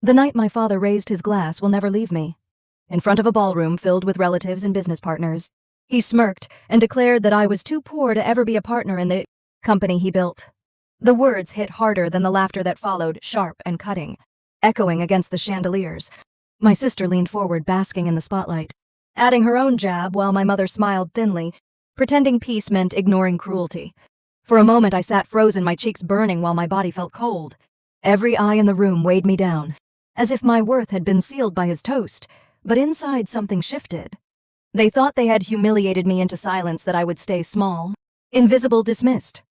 The night my father raised his glass will never leave me. In front of a ballroom filled with relatives and business partners, he smirked and declared that I was too poor to ever be a partner in the company he built. The words hit harder than the laughter that followed, sharp and cutting, echoing against the chandeliers. My sister leaned forward, basking in the spotlight, adding her own jab while my mother smiled thinly, pretending peace meant ignoring cruelty. For a moment I sat frozen, my cheeks burning while my body felt cold. Every eye in the room weighed me down, as if my worth had been sealed by his toast, but inside something shifted. They thought they had humiliated me into silence, that I would stay small, invisible, dismissed.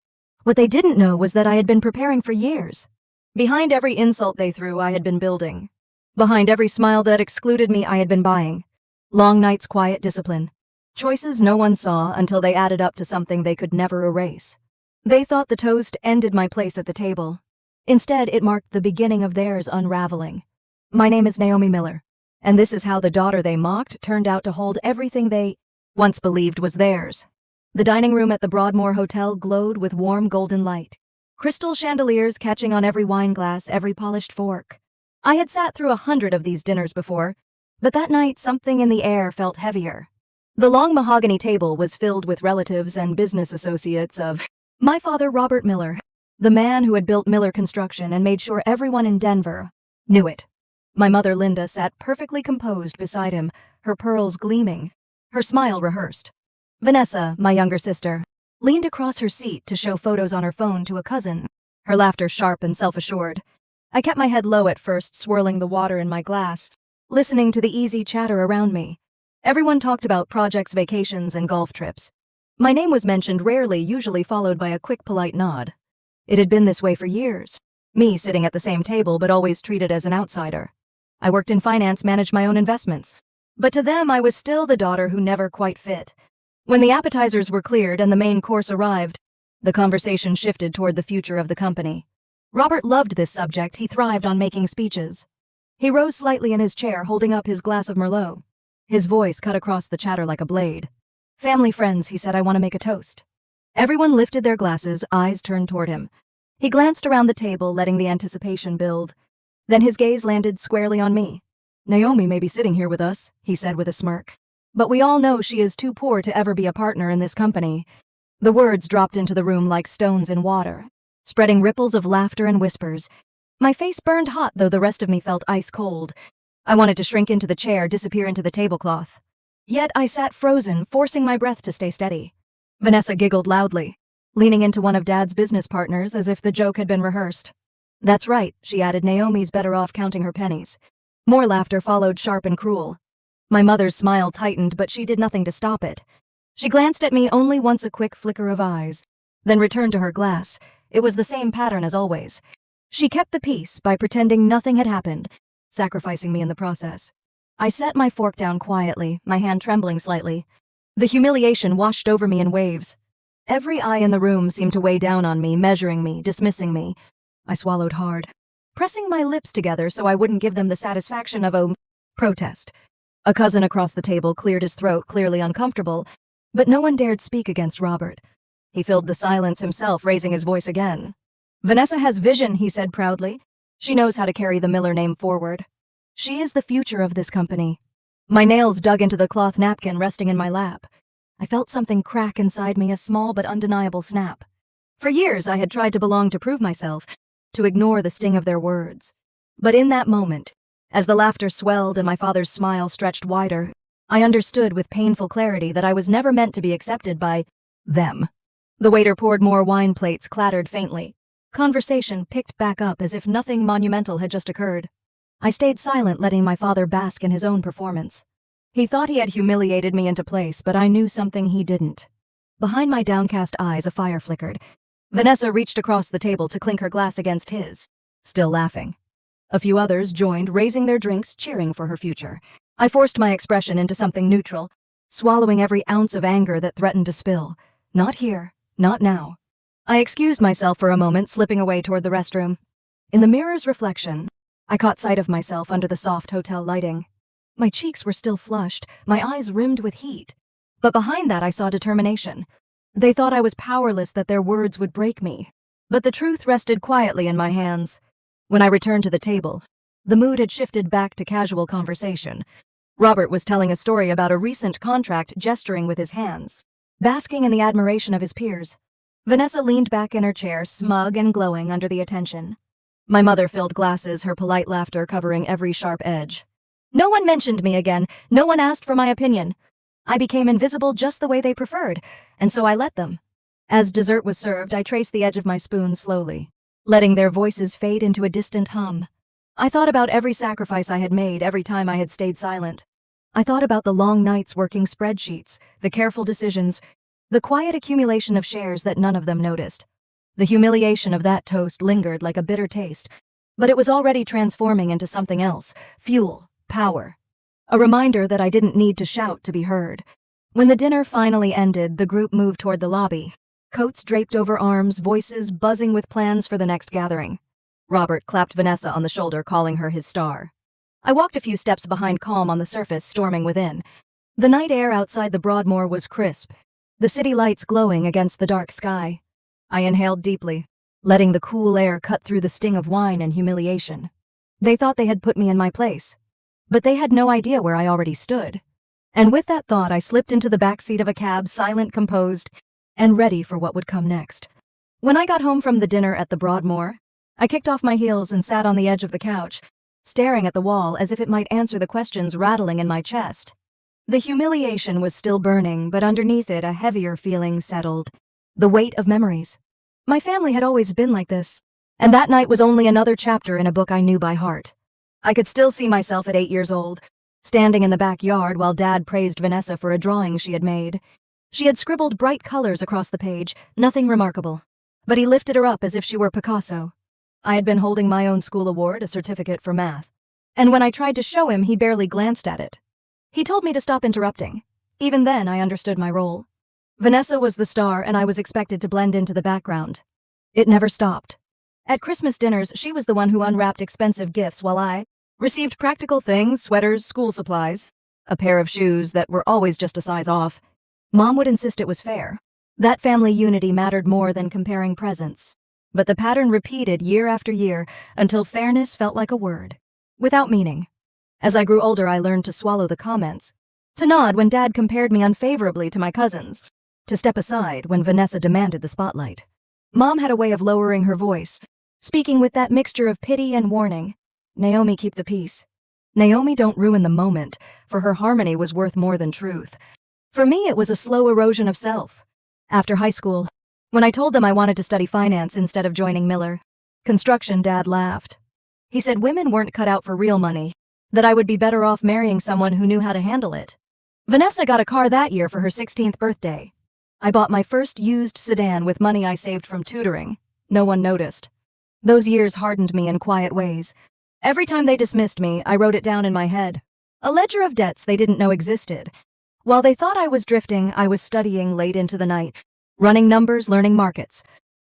What they didn't know was that I had been preparing for years. Behind every insult they threw, I had been building. Behind every smile that excluded me, I had been buying. Long nights, quiet discipline. Choices no one saw until they added up to something they could never erase. They thought the toast ended my place at the table. Instead, it marked the beginning of theirs unraveling. My name is Naomi Miller, and this is how the daughter they mocked turned out to hold everything they once believed was theirs. The dining room at the Broadmoor Hotel glowed with warm golden light, crystal chandeliers catching on every wine glass, every polished fork. I had sat through 100 of these dinners before, but that night something in the air felt heavier. The long mahogany table was filled with relatives and business associates of my father, Robert Miller, the man who had built Miller Construction and made sure everyone in Denver knew it. My mother, Linda, sat perfectly composed beside him, her pearls gleaming, her smile rehearsed. Vanessa, my younger sister, leaned across her seat to show photos on her phone to a cousin, her laughter sharp and self-assured. I kept my head low at first, swirling the water in my glass, listening to the easy chatter around me. Everyone talked about projects, vacations, and golf trips. My name was mentioned rarely, usually followed by a quick, polite nod. It had been this way for years, me sitting at the same table but always treated as an outsider. I worked in finance, managed my own investments. But to them, I was still the daughter who never quite fit. When the appetizers were cleared and the main course arrived, the conversation shifted toward the future of the company. Robert loved this subject. He thrived on making speeches. He rose slightly in his chair, holding up his glass of Merlot. His voice cut across the chatter like a blade. "Family, friends," he said, "I want to make a toast." Everyone lifted their glasses, eyes turned toward him. He glanced around the table, letting the anticipation build. Then his gaze landed squarely on me. "Naomi may be sitting here with us," he said with a smirk, "but we all know she is too poor to ever be a partner in this company." The words dropped into the room like stones in water, spreading ripples of laughter and whispers. My face burned hot, though the rest of me felt ice cold. I wanted to shrink into the chair, disappear into the tablecloth. Yet I sat frozen, forcing my breath to stay steady. Vanessa giggled loudly, leaning into one of Dad's business partners as if the joke had been rehearsed. "That's right," she added, "Naomi's better off counting her pennies." More laughter followed, sharp and cruel. My mother's smile tightened, but she did nothing to stop it. She glanced at me only once, a quick flicker of eyes, then returned to her glass. It was the same pattern as always. She kept the peace by pretending nothing had happened, sacrificing me in the process. I set my fork down quietly, my hand trembling slightly. The humiliation washed over me in waves. Every eye in the room seemed to weigh down on me, measuring me, dismissing me. I swallowed hard, pressing my lips together so I wouldn't give them the satisfaction of a protest. A cousin across the table cleared his throat, clearly uncomfortable, but no one dared speak against Robert. He filled the silence himself, raising his voice again. "Vanessa has vision," he said proudly. "She knows how to carry the Miller name forward. She is the future of this company." My nails dug into the cloth napkin resting in my lap. I felt something crack inside me, a small but undeniable snap. For years I had tried to belong, to prove myself, to ignore the sting of their words. But in that moment, as the laughter swelled and my father's smile stretched wider, I understood with painful clarity that I was never meant to be accepted by them. The waiter poured more wine, plates clattered faintly. Conversation picked back up as if nothing monumental had just occurred. I stayed silent, letting my father bask in his own performance. He thought he had humiliated me into place, but I knew something he didn't. Behind my downcast eyes, a fire flickered. Vanessa reached across the table to clink her glass against his, still laughing. A few others joined, raising their drinks, cheering for her future. I forced my expression into something neutral, swallowing every ounce of anger that threatened to spill. Not here, not now. I excused myself for a moment, slipping away toward the restroom. In the mirror's reflection, I caught sight of myself under the soft hotel lighting. My cheeks were still flushed, my eyes rimmed with heat. But behind that I saw determination. They thought I was powerless, that their words would break me. But the truth rested quietly in my hands. When I returned to the table, The mood had shifted back to casual conversation. Robert was telling a story about a recent contract, gesturing with his hands, basking in the admiration of his peers. Vanessa leaned back in her chair, smug and glowing under the attention. My mother filled glasses, her polite laughter covering every sharp edge. No one mentioned me again. No one asked for my opinion. I became invisible just the way they preferred, and so I let them. As dessert was served, I traced the edge of my spoon slowly, letting their voices fade into a distant hum. I thought about every sacrifice I had made, every time I had stayed silent. I thought about the long nights working spreadsheets, the careful decisions, the quiet accumulation of shares that none of them noticed. The humiliation of that toast lingered like a bitter taste, but it was already transforming into something else: fuel, power. A reminder that I didn't need to shout to be heard. When the dinner finally ended, the group moved toward the lobby, coats draped over arms, voices buzzing with plans for the next gathering. Robert clapped Vanessa on the shoulder, calling her his star. I walked a few steps behind, calm on the surface, storming within. The night air outside the Broadmoor was crisp, the city lights glowing against the dark sky. I inhaled deeply, letting the cool air cut through the sting of wine and humiliation. They thought they had put me in my place, but they had no idea where I already stood. And with that thought, I slipped into the backseat of a cab, silent, composed, and ready for what would come next. When I got home from the dinner at the Broadmoor, I kicked off my heels and sat on the edge of the couch, staring at the wall as if it might answer the questions rattling in my chest. The humiliation was still burning, but underneath it a heavier feeling settled. The weight of memories. My family had always been like this, and that night was only another chapter in a book I knew by heart. I could still see myself at 8 years old, standing in the backyard while Dad praised Vanessa for a drawing she had made. She had scribbled bright colors across the page, nothing remarkable, but he lifted her up as if she were Picasso. I had been holding my own school award, a certificate for math, and when I tried to show him, he barely glanced at it. He told me to stop interrupting. Even then, I understood my role. Vanessa was the star, and I was expected to blend into the background. It never stopped. At Christmas dinners, she was the one who unwrapped expensive gifts while I received practical things: sweaters, school supplies, a pair of shoes that were always just a size off. Mom would insist it was fair. That family unity mattered more than comparing presents. But the pattern repeated year after year until fairness felt like a word, without meaning. As I grew older, I learned to swallow the comments, to nod when Dad compared me unfavorably to my cousins, to step aside when Vanessa demanded the spotlight. Mom had a way of lowering her voice, speaking with that mixture of pity and warning. Naomi, keep the peace. Naomi, don't ruin the moment, for her harmony was worth more than truth. For me, it was a slow erosion of self. After high school, when I told them I wanted to study finance instead of joining Miller Construction, Dad laughed. He said women weren't cut out for real money, that I would be better off marrying someone who knew how to handle it. Vanessa got a car that year for her 16th birthday. I bought my first used sedan with money I saved from tutoring. No one noticed. Those years hardened me in quiet ways. Every time they dismissed me, I wrote it down in my head. A ledger of debts they didn't know existed. While they thought I was drifting, I was studying late into the night, running numbers, learning markets.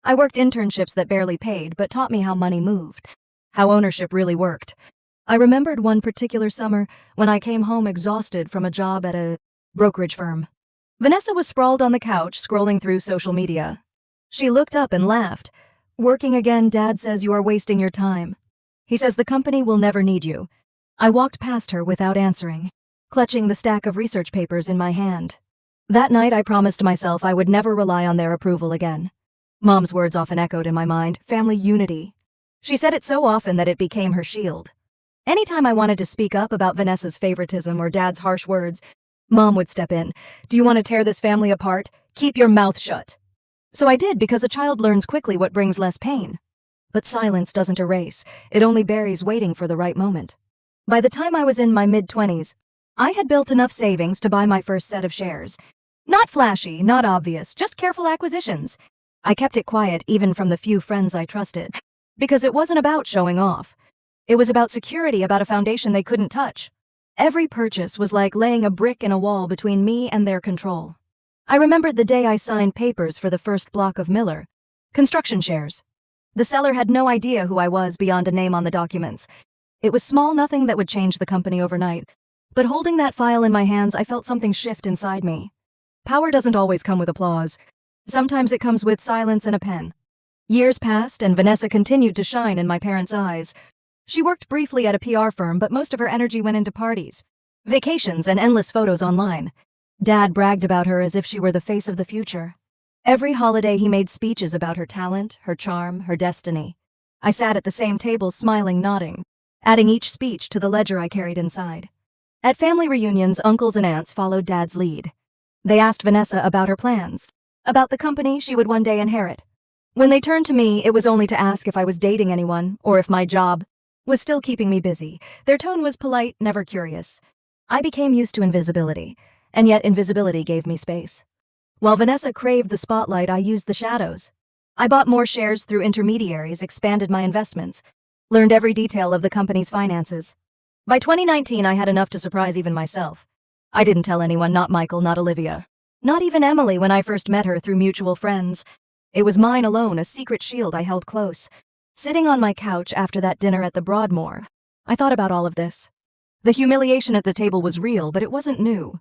I worked internships that barely paid, but taught me how money moved, how ownership really worked. I remembered one particular summer when I came home exhausted from a job at a brokerage firm. Vanessa was sprawled on the couch, scrolling through social media. She looked up and laughed. Working again, Dad says you are wasting your time. He says the company will never need you. I walked past her without answering, clutching the stack of research papers in my hand. That night, I promised myself I would never rely on their approval again. Mom's words often echoed in my mind: family unity. She said it so often that it became her shield. Anytime I wanted to speak up about Vanessa's favoritism or Dad's harsh words, Mom would step in. Do you want to tear this family apart? Keep your mouth shut. So I did, because a child learns quickly what brings less pain. But silence doesn't erase. It only buries waiting for the right moment. By the time I was in my mid-20s, I had built enough savings to buy my first set of shares. Not flashy, not obvious, just careful acquisitions. I kept it quiet even from the few friends I trusted, because it wasn't about showing off. It was about security, about a foundation they couldn't touch. Every purchase was like laying a brick in a wall between me and their control. I remembered the day I signed papers for the first block of Miller Construction shares. The seller had no idea who I was beyond a name on the documents. It was small, nothing that would change the company overnight. But holding that file in my hands, I felt something shift inside me. Power doesn't always come with applause. Sometimes it comes with silence and a pen. Years passed, and Vanessa continued to shine in my parents' eyes. She worked briefly at a PR firm, but most of her energy went into parties, vacations, and endless photos online. Dad bragged about her as if she were the face of the future. Every holiday he made speeches about her talent, her charm, her destiny. I sat at the same table smiling, nodding, adding each speech to the ledger I carried inside. At family reunions, uncles and aunts followed Dad's lead. They asked Vanessa about her plans, about the company she would one day inherit. When they turned to me, it was only to ask if I was dating anyone or if my job was still keeping me busy. Their tone was polite, never curious. I became used to invisibility, and yet invisibility gave me space. While Vanessa craved the spotlight, I used the shadows. I bought more shares through intermediaries, expanded my investments, learned every detail of the company's finances. By 2019, I had enough to surprise even myself. I didn't tell anyone, not Michael, not Olivia, not even Emily when I first met her through mutual friends. It was mine alone, a secret shield I held close. Sitting on my couch after that dinner at the Broadmoor, I thought about all of this. The humiliation at the table was real, but it wasn't new.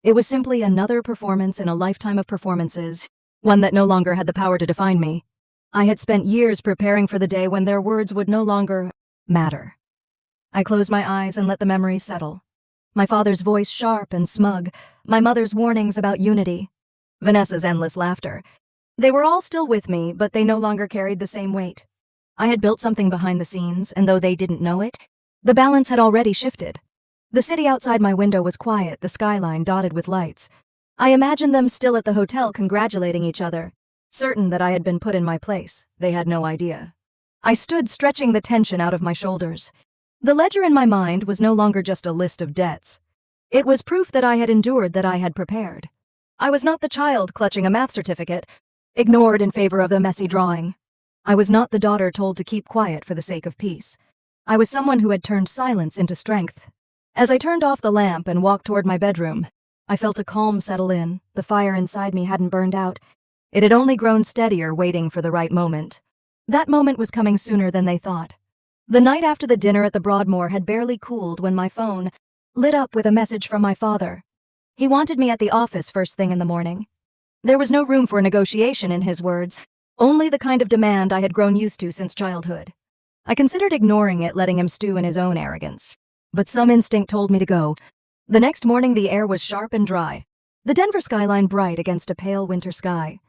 It was simply another performance in a lifetime of performances, one that no longer had the power to define me. I had spent years preparing for the day when their words would no longer matter. I closed my eyes and let the memories settle. My father's voice sharp and smug, my mother's warnings about unity, Vanessa's endless laughter. They were all still with me, but they no longer carried the same weight. I had built something behind the scenes, and though they didn't know it, the balance had already shifted. The city outside my window was quiet, the skyline dotted with lights. I imagined them still at the hotel congratulating each other, certain that I had been put in my place. They had no idea. I stood stretching the tension out of my shoulders. The ledger in my mind was no longer just a list of debts. It was proof that I had endured, that I had prepared. I was not the child clutching a math certificate, ignored in favor of the messy drawing. I was not the daughter told to keep quiet for the sake of peace. I was someone who had turned silence into strength. As I turned off the lamp and walked toward my bedroom, I felt a calm settle in. The fire inside me hadn't burned out. It had only grown steadier, waiting for the right moment. That moment was coming sooner than they thought. The night after the dinner at the Broadmoor had barely cooled when my phone lit up with a message from my father. He wanted me at the office first thing in the morning. There was no room for negotiation in his words, only the kind of demand I had grown used to since childhood. I considered ignoring it, letting him stew in his own arrogance. But some instinct told me to go. The next morning the air was sharp and dry, the Denver skyline bright against a pale winter sky.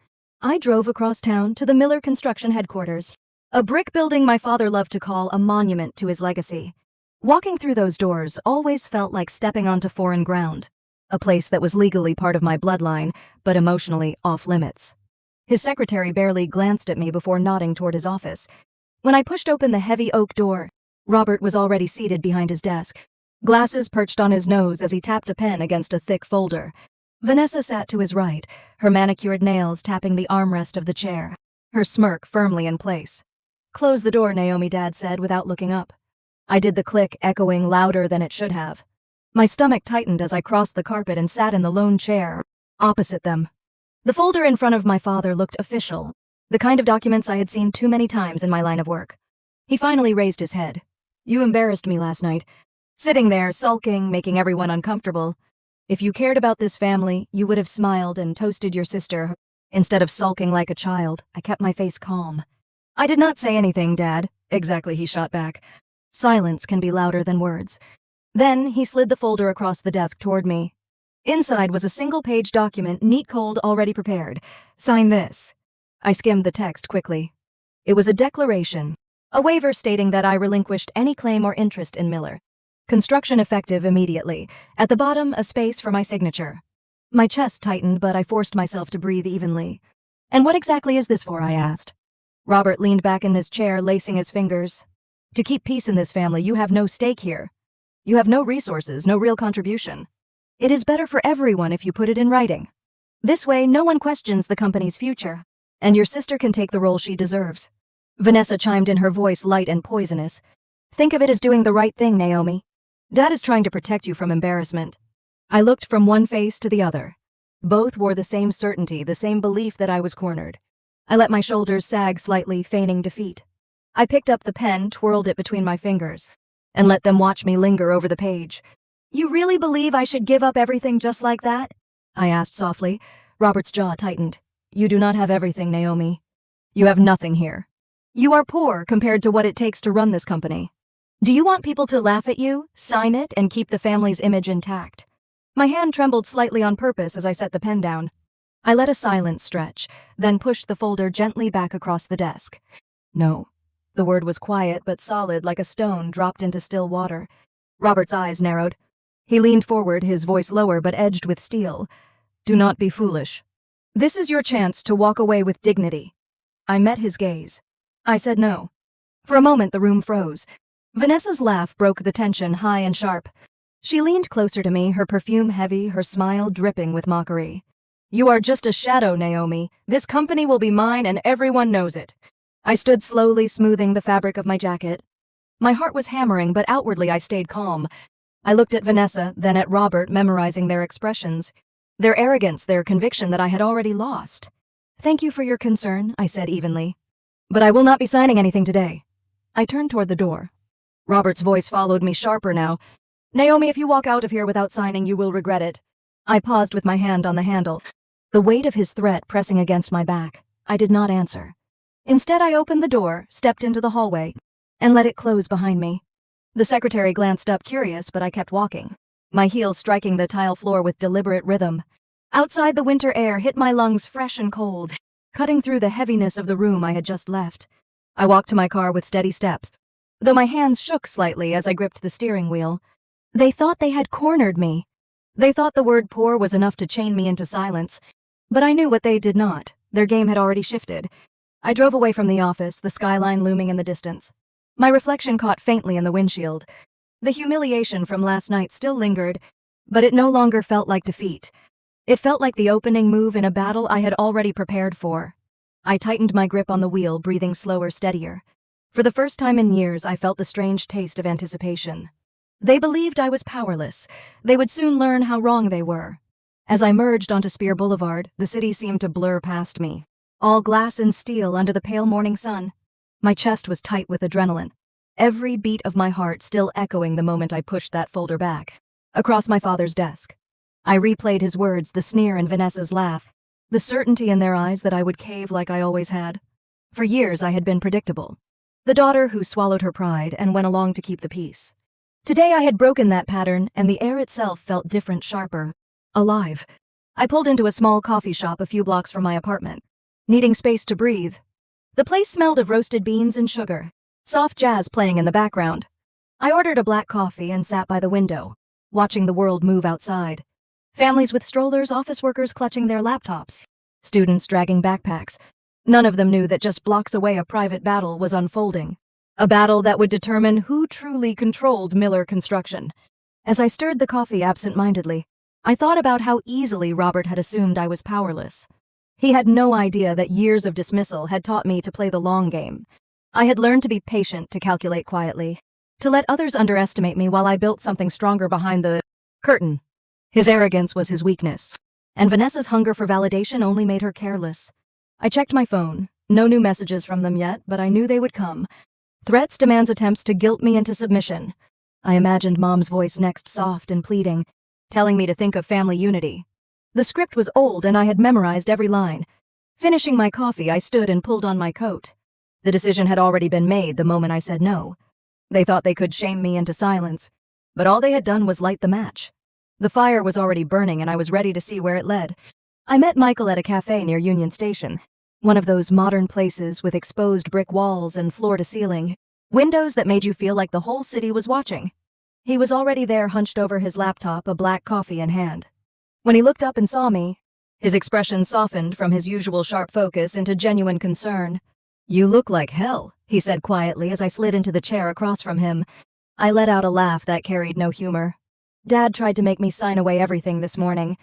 I drove across town to the Miller Construction headquarters, a brick building my father loved to call a monument to his legacy. Walking through those doors always felt like stepping onto foreign ground, a place that was legally part of my bloodline, but emotionally off limits. His secretary barely glanced at me before nodding toward his office. When I pushed open the heavy oak door, Robert was already seated behind his desk, glasses perched on his nose as he tapped a pen against a thick folder. Vanessa sat to his right, her manicured nails tapping the armrest of the chair, her smirk firmly in place. "Close the door," Naomi, Dad said without looking up. I did the click, echoing louder than it should have. My stomach tightened as I crossed the carpet and sat in the lone chair opposite them. The folder in front of my father looked official, the kind of documents I had seen too many times in my line of work. He finally raised his head. "You embarrassed me last night. Sitting there, sulking, making everyone uncomfortable. If you cared about this family, you would have smiled and toasted your sister. Instead of sulking like a child, I kept my face calm." "I did not say anything, Dad." "Exactly," he shot back. "Silence can be louder than words." Then he slid the folder across the desk toward me. Inside was a single-page document, neat, cold, already prepared. "Sign this." I skimmed the text quickly. It was a declaration, a waiver stating that I relinquished any claim or interest in Miller. Construction effective immediately. At the bottom, a space for my signature. My chest tightened, but I forced myself to breathe evenly. "And what exactly is this for?" I asked. Robert leaned back in his chair, lacing his fingers. "To keep peace in this family, you have no stake here. You have no resources, no real contribution. It is better for everyone if you put it in writing. This way, no one questions the company's future, and your sister can take the role she deserves." Vanessa chimed in, her voice light and poisonous. "Think of it as doing the right thing, Naomi. Dad is trying to protect you from embarrassment." I looked from one face to the other. Both wore the same certainty, the same belief that I was cornered. I let my shoulders sag slightly, feigning defeat. I picked up the pen, twirled it between my fingers, and let them watch me linger over the page. "You really believe I should give up everything just like that?" I asked softly. Robert's jaw tightened. "You do not have everything, Naomi. You have nothing here. You are poor compared to what it takes to run this company." Do you want people to laugh at you, sign it, and keep the family's image intact? My hand trembled slightly on purpose as I set the pen down. I let a silence stretch, then pushed the folder gently back across the desk. No. The word was quiet but solid, like a stone dropped into still water. Robert's eyes narrowed. He leaned forward, his voice lower but edged with steel. Do not be foolish. This is your chance to walk away with dignity. I met his gaze. I said no. For a moment the room froze. Vanessa's laugh broke the tension, high and sharp. She leaned closer to me, her perfume heavy, her smile dripping with mockery. You are just a shadow, Naomi. This company will be mine and everyone knows it. I stood slowly, smoothing the fabric of my jacket. My heart was hammering, but outwardly I stayed calm. I looked at Vanessa, then at Robert, memorizing their expressions. Their arrogance, their conviction that I had already lost. Thank you for your concern, I said evenly. But I will not be signing anything today. I turned toward the door. Robert's voice followed me, sharper now. Naomi, if you walk out of here without signing, you will regret it. I paused with my hand on the handle, the weight of his threat pressing against my back. I did not answer. Instead, I opened the door, stepped into the hallway, and let it close behind me. The secretary glanced up, curious, but I kept walking, my heels striking the tile floor with deliberate rhythm. Outside, the winter air hit my lungs fresh and cold, cutting through the heaviness of the room I had just left. I walked to my car with steady steps, though my hands shook slightly as I gripped the steering wheel. They thought they had cornered me. They thought the word poor was enough to chain me into silence. But I knew what they did not. Their game had already shifted. I drove away from the office, the skyline looming in the distance. My reflection caught faintly in the windshield. The humiliation from last night still lingered, but it no longer felt like defeat. It felt like the opening move in a battle I had already prepared for. I tightened my grip on the wheel, breathing slower, steadier. For the first time in years, I felt the strange taste of anticipation. They believed I was powerless. They would soon learn how wrong they were. As I merged onto Spear Boulevard, the city seemed to blur past me, all glass and steel under the pale morning sun. My chest was tight with adrenaline, every beat of my heart still echoing the moment I pushed that folder back, across my father's desk. I replayed his words, the sneer in Vanessa's laugh, the certainty in their eyes that I would cave like I always had. For years I had been predictable, the daughter who swallowed her pride and went along to keep the peace. Today I had broken that pattern, and the air itself felt different, sharper, alive. I pulled into a small coffee shop a few blocks from my apartment, needing space to breathe. The place smelled of roasted beans and sugar, soft jazz playing in the background. I ordered a black coffee and sat by the window, watching the world move outside. Families with strollers, office workers clutching their laptops, students dragging backpacks. None of them knew that just blocks away a private battle was unfolding. A battle that would determine who truly controlled Miller Construction. As I stirred the coffee absent-mindedly, I thought about how easily Robert had assumed I was powerless. He had no idea that years of dismissal had taught me to play the long game. I had learned to be patient, to calculate quietly, to let others underestimate me while I built something stronger behind the curtain. His arrogance was his weakness, and Vanessa's hunger for validation only made her careless. I checked my phone. No new messages from them yet, but I knew they would come. Threats, demands, attempts to guilt me into submission. I imagined Mom's voice next, soft and pleading, telling me to think of family unity. The script was old and I had memorized every line. Finishing my coffee, I stood and pulled on my coat. The decision had already been made the moment I said no. They thought they could shame me into silence, but all they had done was light the match. The fire was already burning and I was ready to see where it led. I met Michael at a cafe near Union Station. One of those modern places with exposed brick walls and floor-to-ceiling windows that made you feel like the whole city was watching. He was already there, hunched over his laptop, a black coffee in hand. When he looked up and saw me, his expression softened from his usual sharp focus into genuine concern. You look like hell, he said quietly as I slid into the chair across from him. I let out a laugh that carried no humor. Dad tried to make me sign away everything this morning.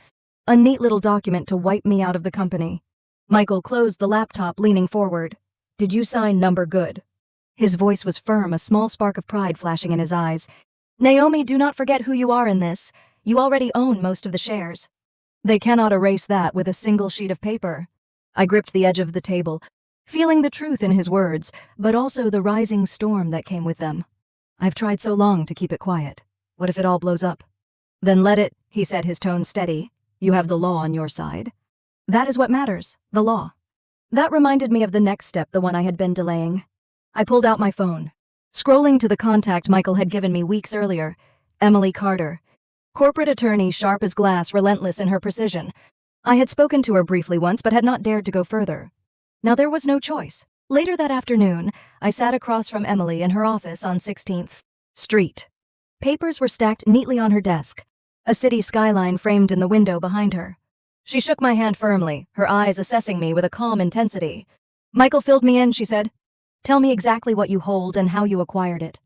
A neat little document to wipe me out of the company. Michael closed the laptop, leaning forward. Did you sign number good? His voice was firm, a small spark of pride flashing in his eyes. Naomi, do not forget who you are in this. You already own most of the shares. They cannot erase that with a single sheet of paper. I gripped the edge of the table, feeling the truth in his words, but also the rising storm that came with them. I've tried so long to keep it quiet. What if it all blows up? Then let it, he said, his tone steady. You have the law on your side. That is what matters, the law. That reminded me of the next step, the one I had been delaying. I pulled out my phone. Scrolling to the contact Michael had given me weeks earlier. Emily Carter. Corporate attorney, sharp as glass, relentless in her precision. I had spoken to her briefly once, but had not dared to go further. Now there was no choice. Later that afternoon, I sat across from Emily in her office on 16th Street. Papers were stacked neatly on her desk, a city skyline framed in the window behind her. She shook my hand firmly, her eyes assessing me with a calm intensity. Michael filled me in, she said. Tell me exactly what you hold and how you acquired it.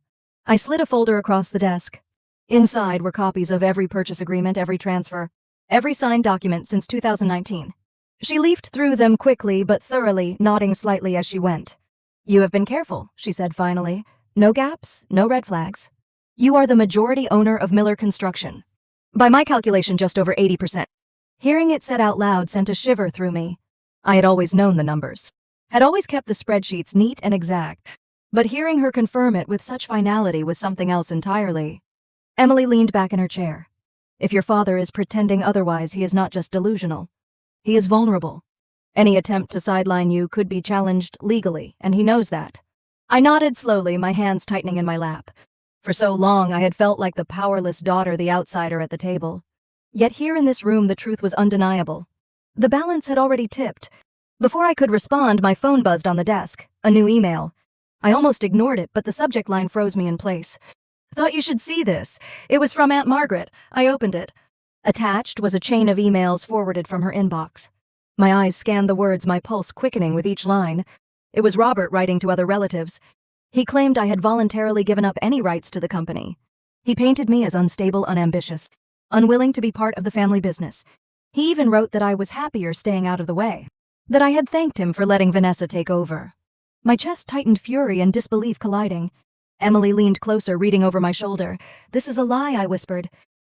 I slid a folder across the desk. Inside were copies of every purchase agreement, every transfer, every signed document since 2019. She leafed through them quickly but thoroughly, nodding slightly as she went. You have been careful, she said finally. No gaps, no red flags. You are the majority owner of Miller Construction. By my calculation, just over 80%. Hearing it said out loud sent a shiver through me. I had always known the numbers, had always kept the spreadsheets neat and exact, but hearing her confirm it with such finality was something else entirely. Emily leaned back in her chair. If your father is pretending otherwise, he is not just delusional. He is vulnerable. Any attempt to sideline you could be challenged legally, and he knows that. I nodded slowly, my hands tightening in my lap. For so long I had felt like the powerless daughter, the outsider at the table. Yet here in this room the truth was undeniable. The balance had already tipped. Before I could respond, my phone buzzed on the desk. A new email. I almost ignored it, but the subject line froze me in place. Thought you should see this. It was from Aunt Margaret. I opened it. Attached was a chain of emails forwarded from her inbox. My eyes scanned the words, my pulse quickening with each line. It was Robert writing to other relatives. He claimed I had voluntarily given up any rights to the company. He painted me as unstable, unambitious, unwilling to be part of the family business. He even wrote that I was happier staying out of the way, that I had thanked him for letting Vanessa take over. My chest tightened, fury and disbelief colliding. Emily leaned closer, reading over my shoulder. This is a lie, I whispered.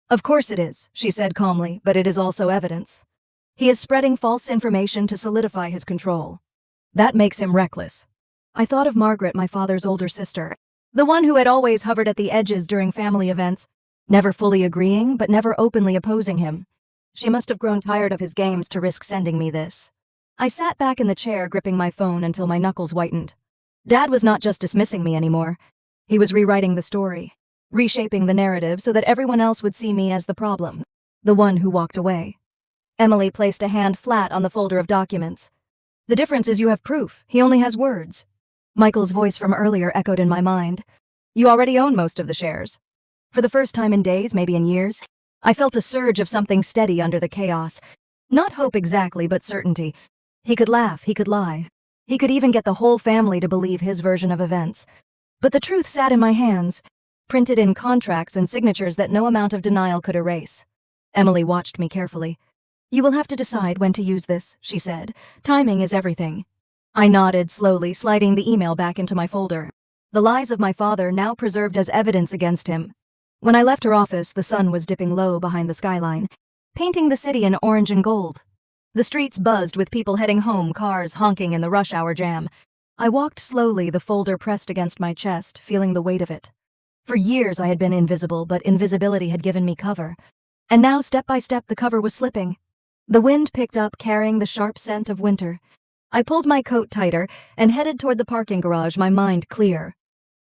Of course it is, she said calmly, but it is also evidence. He is spreading false information to solidify his control. That makes him reckless. I thought of Margaret, my father's older sister, the one who had always hovered at the edges during family events, never fully agreeing but never openly opposing him. She must have grown tired of his games to risk sending me this. I sat back in the chair, gripping my phone until my knuckles whitened. Dad was not just dismissing me anymore. He was rewriting the story, reshaping the narrative so that everyone else would see me as the problem, the one who walked away. Emily placed a hand flat on the folder of documents. The difference is you have proof. He only has words. Michael's voice from earlier echoed in my mind. You already own most of the shares. For the first time in days, maybe in years, I felt a surge of something steady under the chaos. Not hope exactly, but certainty. He could laugh, he could lie. He could even get the whole family to believe his version of events. But the truth sat in my hands, printed in contracts and signatures that no amount of denial could erase. Emily watched me carefully. You will have to decide when to use this, she said. Timing is everything. I nodded slowly, sliding the email back into my folder. The lies of my father now preserved as evidence against him. When I left her office, the sun was dipping low behind the skyline, painting the city in orange and gold. The streets buzzed with people heading home, cars honking in the rush hour jam. I walked slowly, the folder pressed against my chest, feeling the weight of it. For years I had been invisible, but invisibility had given me cover. And now, step by step, the cover was slipping. The wind picked up, carrying the sharp scent of winter. I pulled my coat tighter and headed toward the parking garage, my mind clear.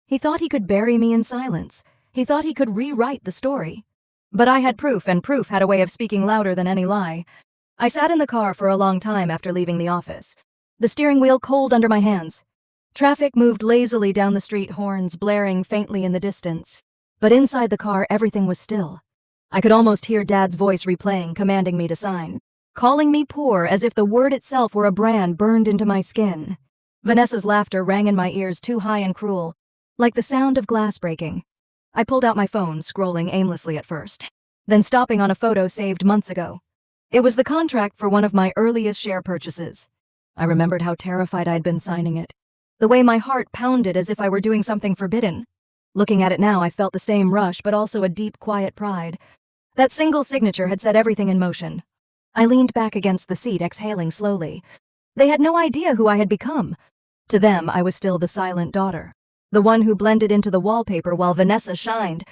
He thought he could bury me in silence. He thought he could rewrite the story. But I had proof, and proof had a way of speaking louder than any lie. I sat in the car for a long time after leaving the office, the steering wheel cold under my hands. Traffic moved lazily down the street, horns blaring faintly in the distance. But inside the car, everything was still. I could almost hear Dad's voice replaying, commanding me to sign, calling me poor as if the word itself were a brand burned into my skin. Vanessa's laughter rang in my ears, too high and cruel, like the sound of glass breaking. I pulled out my phone, scrolling aimlessly at first, then stopping on a photo saved months ago. It was the contract for one of my earliest share purchases. I remembered how terrified I'd been signing it, the way my heart pounded as if I were doing something forbidden. Looking at it now, I felt the same rush, but also a deep, quiet pride. That single signature had set everything in motion. I leaned back against the seat, exhaling slowly. They had no idea who I had become. To them, I was still the silent daughter, the one who blended into the wallpaper while Vanessa shined.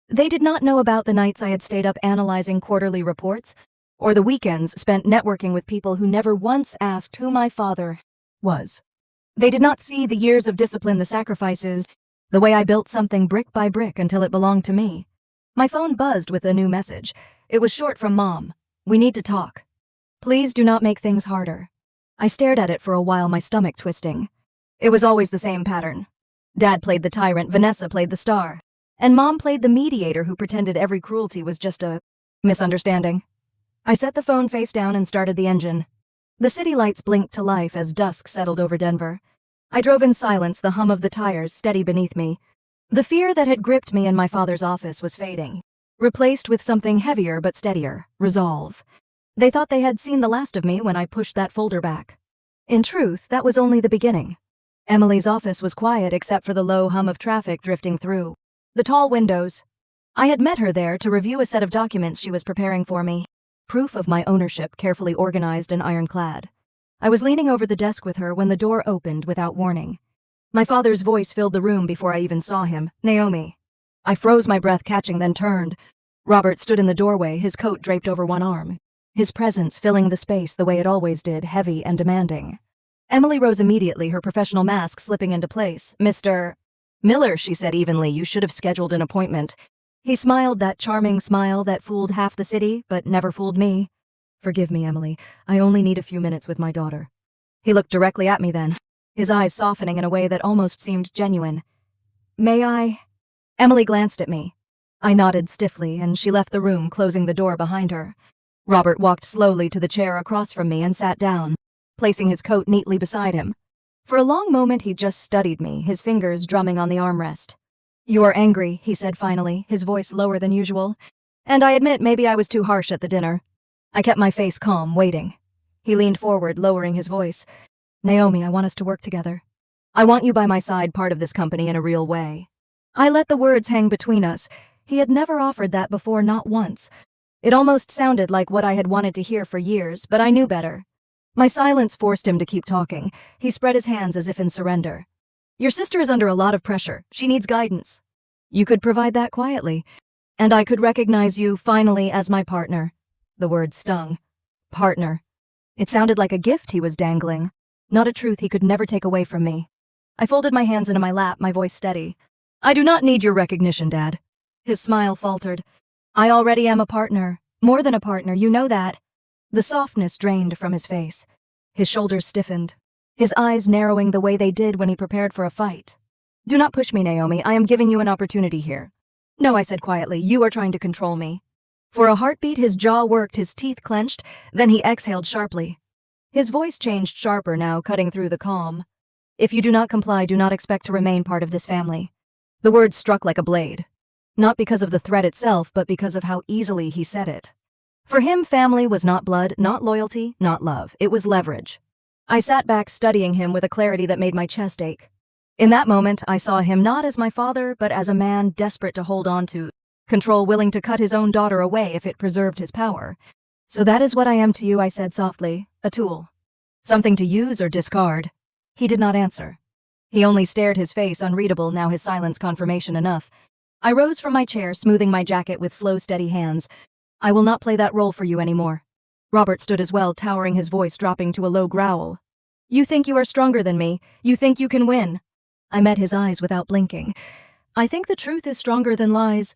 They did not know about the nights I had stayed up analyzing quarterly reports, or the weekends spent networking with people who never once asked who my father was. They did not see the years of discipline, the sacrifices, The way I built something brick by brick until it belonged to me. My phone buzzed with a new message. It was short from Mom. "We need to talk. Please do not make things harder." I stared at it for a while, my stomach twisting. It was always the same pattern. Dad played the tyrant, Vanessa played the star, and Mom played the mediator who pretended every cruelty was just a misunderstanding. I set the phone face down and started the engine. The city lights blinked to life as dusk settled over Denver. I drove in silence, the hum of the tires steady beneath me. The fear that had gripped me in my father's office was fading, replaced with something heavier but steadier, resolve. They thought they had seen the last of me when I pushed that folder back. In truth, that was only the beginning. Emily's office was quiet except for the low hum of traffic drifting through the tall windows. I had met her there to review a set of documents she was preparing for me. Proof of my ownership, carefully organized and ironclad. I was leaning over the desk with her when the door opened without warning. My father's voice filled the room before I even saw him. "Naomi." I froze, my breath catching, then turned. Robert stood in the doorway, his coat draped over one arm, his presence filling the space the way it always did, heavy and demanding. Emily rose immediately, her professional mask slipping into place. "Mr. Miller," she said evenly, "you should have scheduled an appointment." He smiled, that charming smile that fooled half the city, but never fooled me. "Forgive me, Emily. I only need a few minutes with my daughter." He looked directly at me then, his eyes softening in a way that almost seemed genuine. "May I?" Emily glanced at me. I nodded stiffly, and she left the room, closing the door behind her. Robert walked slowly to the chair across from me and sat down, placing his coat neatly beside him. For a long moment he just studied me, his fingers drumming on the armrest. "You are angry," he said finally, his voice lower than usual. And I admit maybe I was too harsh at the dinner. I kept my face calm, waiting. He leaned forward, lowering his voice. "Naomi, I want us to work together. I want you by my side, part of this company in a real way." I let the words hang between us. He had never offered that before, not once. It almost sounded like what I had wanted to hear for years, but I knew better. My silence forced him to keep talking. He spread his hands as if in surrender. "Your sister is under a lot of pressure. She needs guidance. You could provide that quietly. And I could recognize you, finally, as my partner." The word stung. Partner. It sounded like a gift he was dangling, not a truth he could never take away from me. I folded my hands into my lap, my voice steady. "I do not need your recognition, Dad." His smile faltered. "I already am a partner. More than a partner, you know that." The softness drained from his face. His shoulders stiffened, his eyes narrowing the way they did when he prepared for a fight. "Do not push me, Naomi. I am giving you an opportunity here." "No," I said quietly. "You are trying to control me." For a heartbeat, his jaw worked, his teeth clenched, then he exhaled sharply. His voice changed sharper now, cutting through the calm. "If you do not comply, do not expect to remain part of this family." The words struck like a blade. Not because of the threat itself, but because of how easily he said it. For him, family was not blood, not loyalty, not love. It was leverage. I sat back, studying him with a clarity that made my chest ache. In that moment, I saw him not as my father, but as a man desperate to hold on to control, willing to cut his own daughter away if it preserved his power. "So that is what I am to you," I said softly. "A tool. Something to use or discard." He did not answer. He only stared, his face unreadable, now his silence confirmation enough. I rose from my chair, smoothing my jacket with slow, steady hands. "I will not play that role for you anymore." Robert stood as well, towering, his voice dropping to a low growl. "You think you are stronger than me. You think you can win." I met his eyes without blinking. "I think the truth is stronger than lies."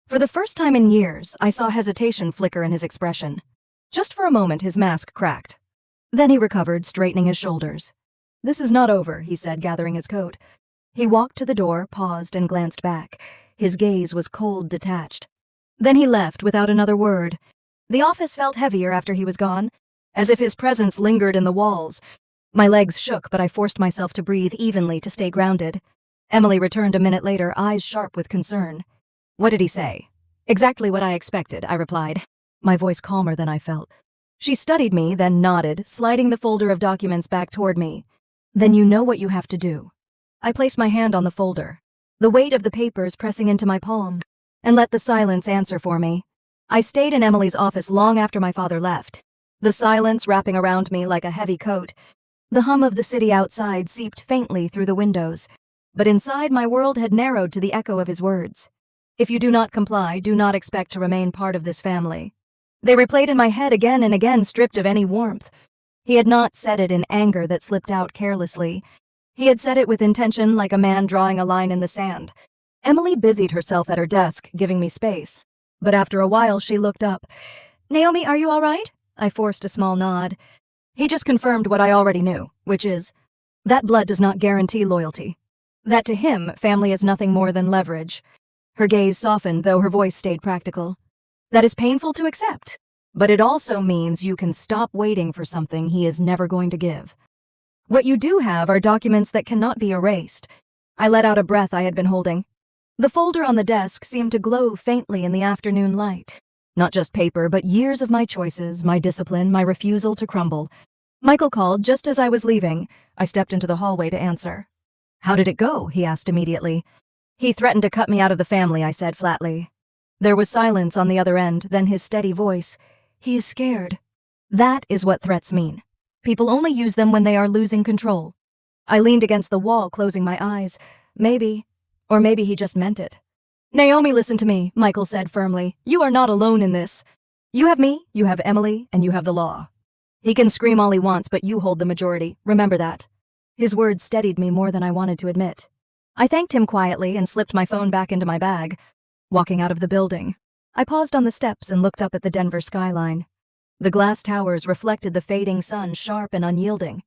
For the first time in years, I saw hesitation flicker in his expression. Just for a moment, his mask cracked. Then he recovered, straightening his shoulders. "This is not over," he said, gathering his coat. He walked to the door, paused, and glanced back. His gaze was cold, detached. Then he left without another word. The office felt heavier after he was gone, as if his presence lingered in the walls. My legs shook, but I forced myself to breathe evenly to stay grounded. Emily returned a minute later, eyes sharp with concern. "What did he say?" "Exactly what I expected," I replied, my voice calmer than I felt. She studied me, then nodded, sliding the folder of documents back toward me. "Then you know what you have to do." I placed my hand on the folder, the weight of the papers pressing into my palm, and let the silence answer for me. I stayed in Emily's office long after my father left, the silence wrapping around me like a heavy coat. The hum of the city outside seeped faintly through the windows, but inside my world had narrowed to the echo of his words. "If you do not comply, do not expect to remain part of this family." They replayed in my head again and again, stripped of any warmth. He had not said it in anger that slipped out carelessly. He had said it with intention, like a man drawing a line in the sand. Emily busied herself at her desk, giving me space. But after a while, she looked up. "Naomi, are you all right?" I forced a small nod. He just confirmed what I already knew, which is, that blood does not guarantee loyalty. That to him, family is nothing more than leverage. Her gaze softened, though her voice stayed practical. That is painful to accept, but it also means you can stop waiting for something he is never going to give. What you do have are documents that cannot be erased. I let out a breath I had been holding. The folder on the desk seemed to glow faintly in the afternoon light. Not just paper, but years of my choices, my discipline, my refusal to crumble. Michael called just as I was leaving. I stepped into the hallway to answer. "How did it go?" he asked immediately. "He threatened to cut me out of the family," I said flatly. There was silence on the other end, then his steady voice. "He is scared." That is what threats mean. People only use them when they are losing control. I leaned against the wall, closing my eyes. Maybe, or maybe he just meant it. "Naomi, listen to me," Michael said firmly. "You are not alone in this. You have me, you have Emily, and you have the law. He can scream all he wants, but you hold the majority. Remember that." His words steadied me more than I wanted to admit. I thanked him quietly and slipped my phone back into my bag. Walking out of the building, I paused on the steps and looked up at the Denver skyline. The glass towers reflected the fading sun, sharp and unyielding.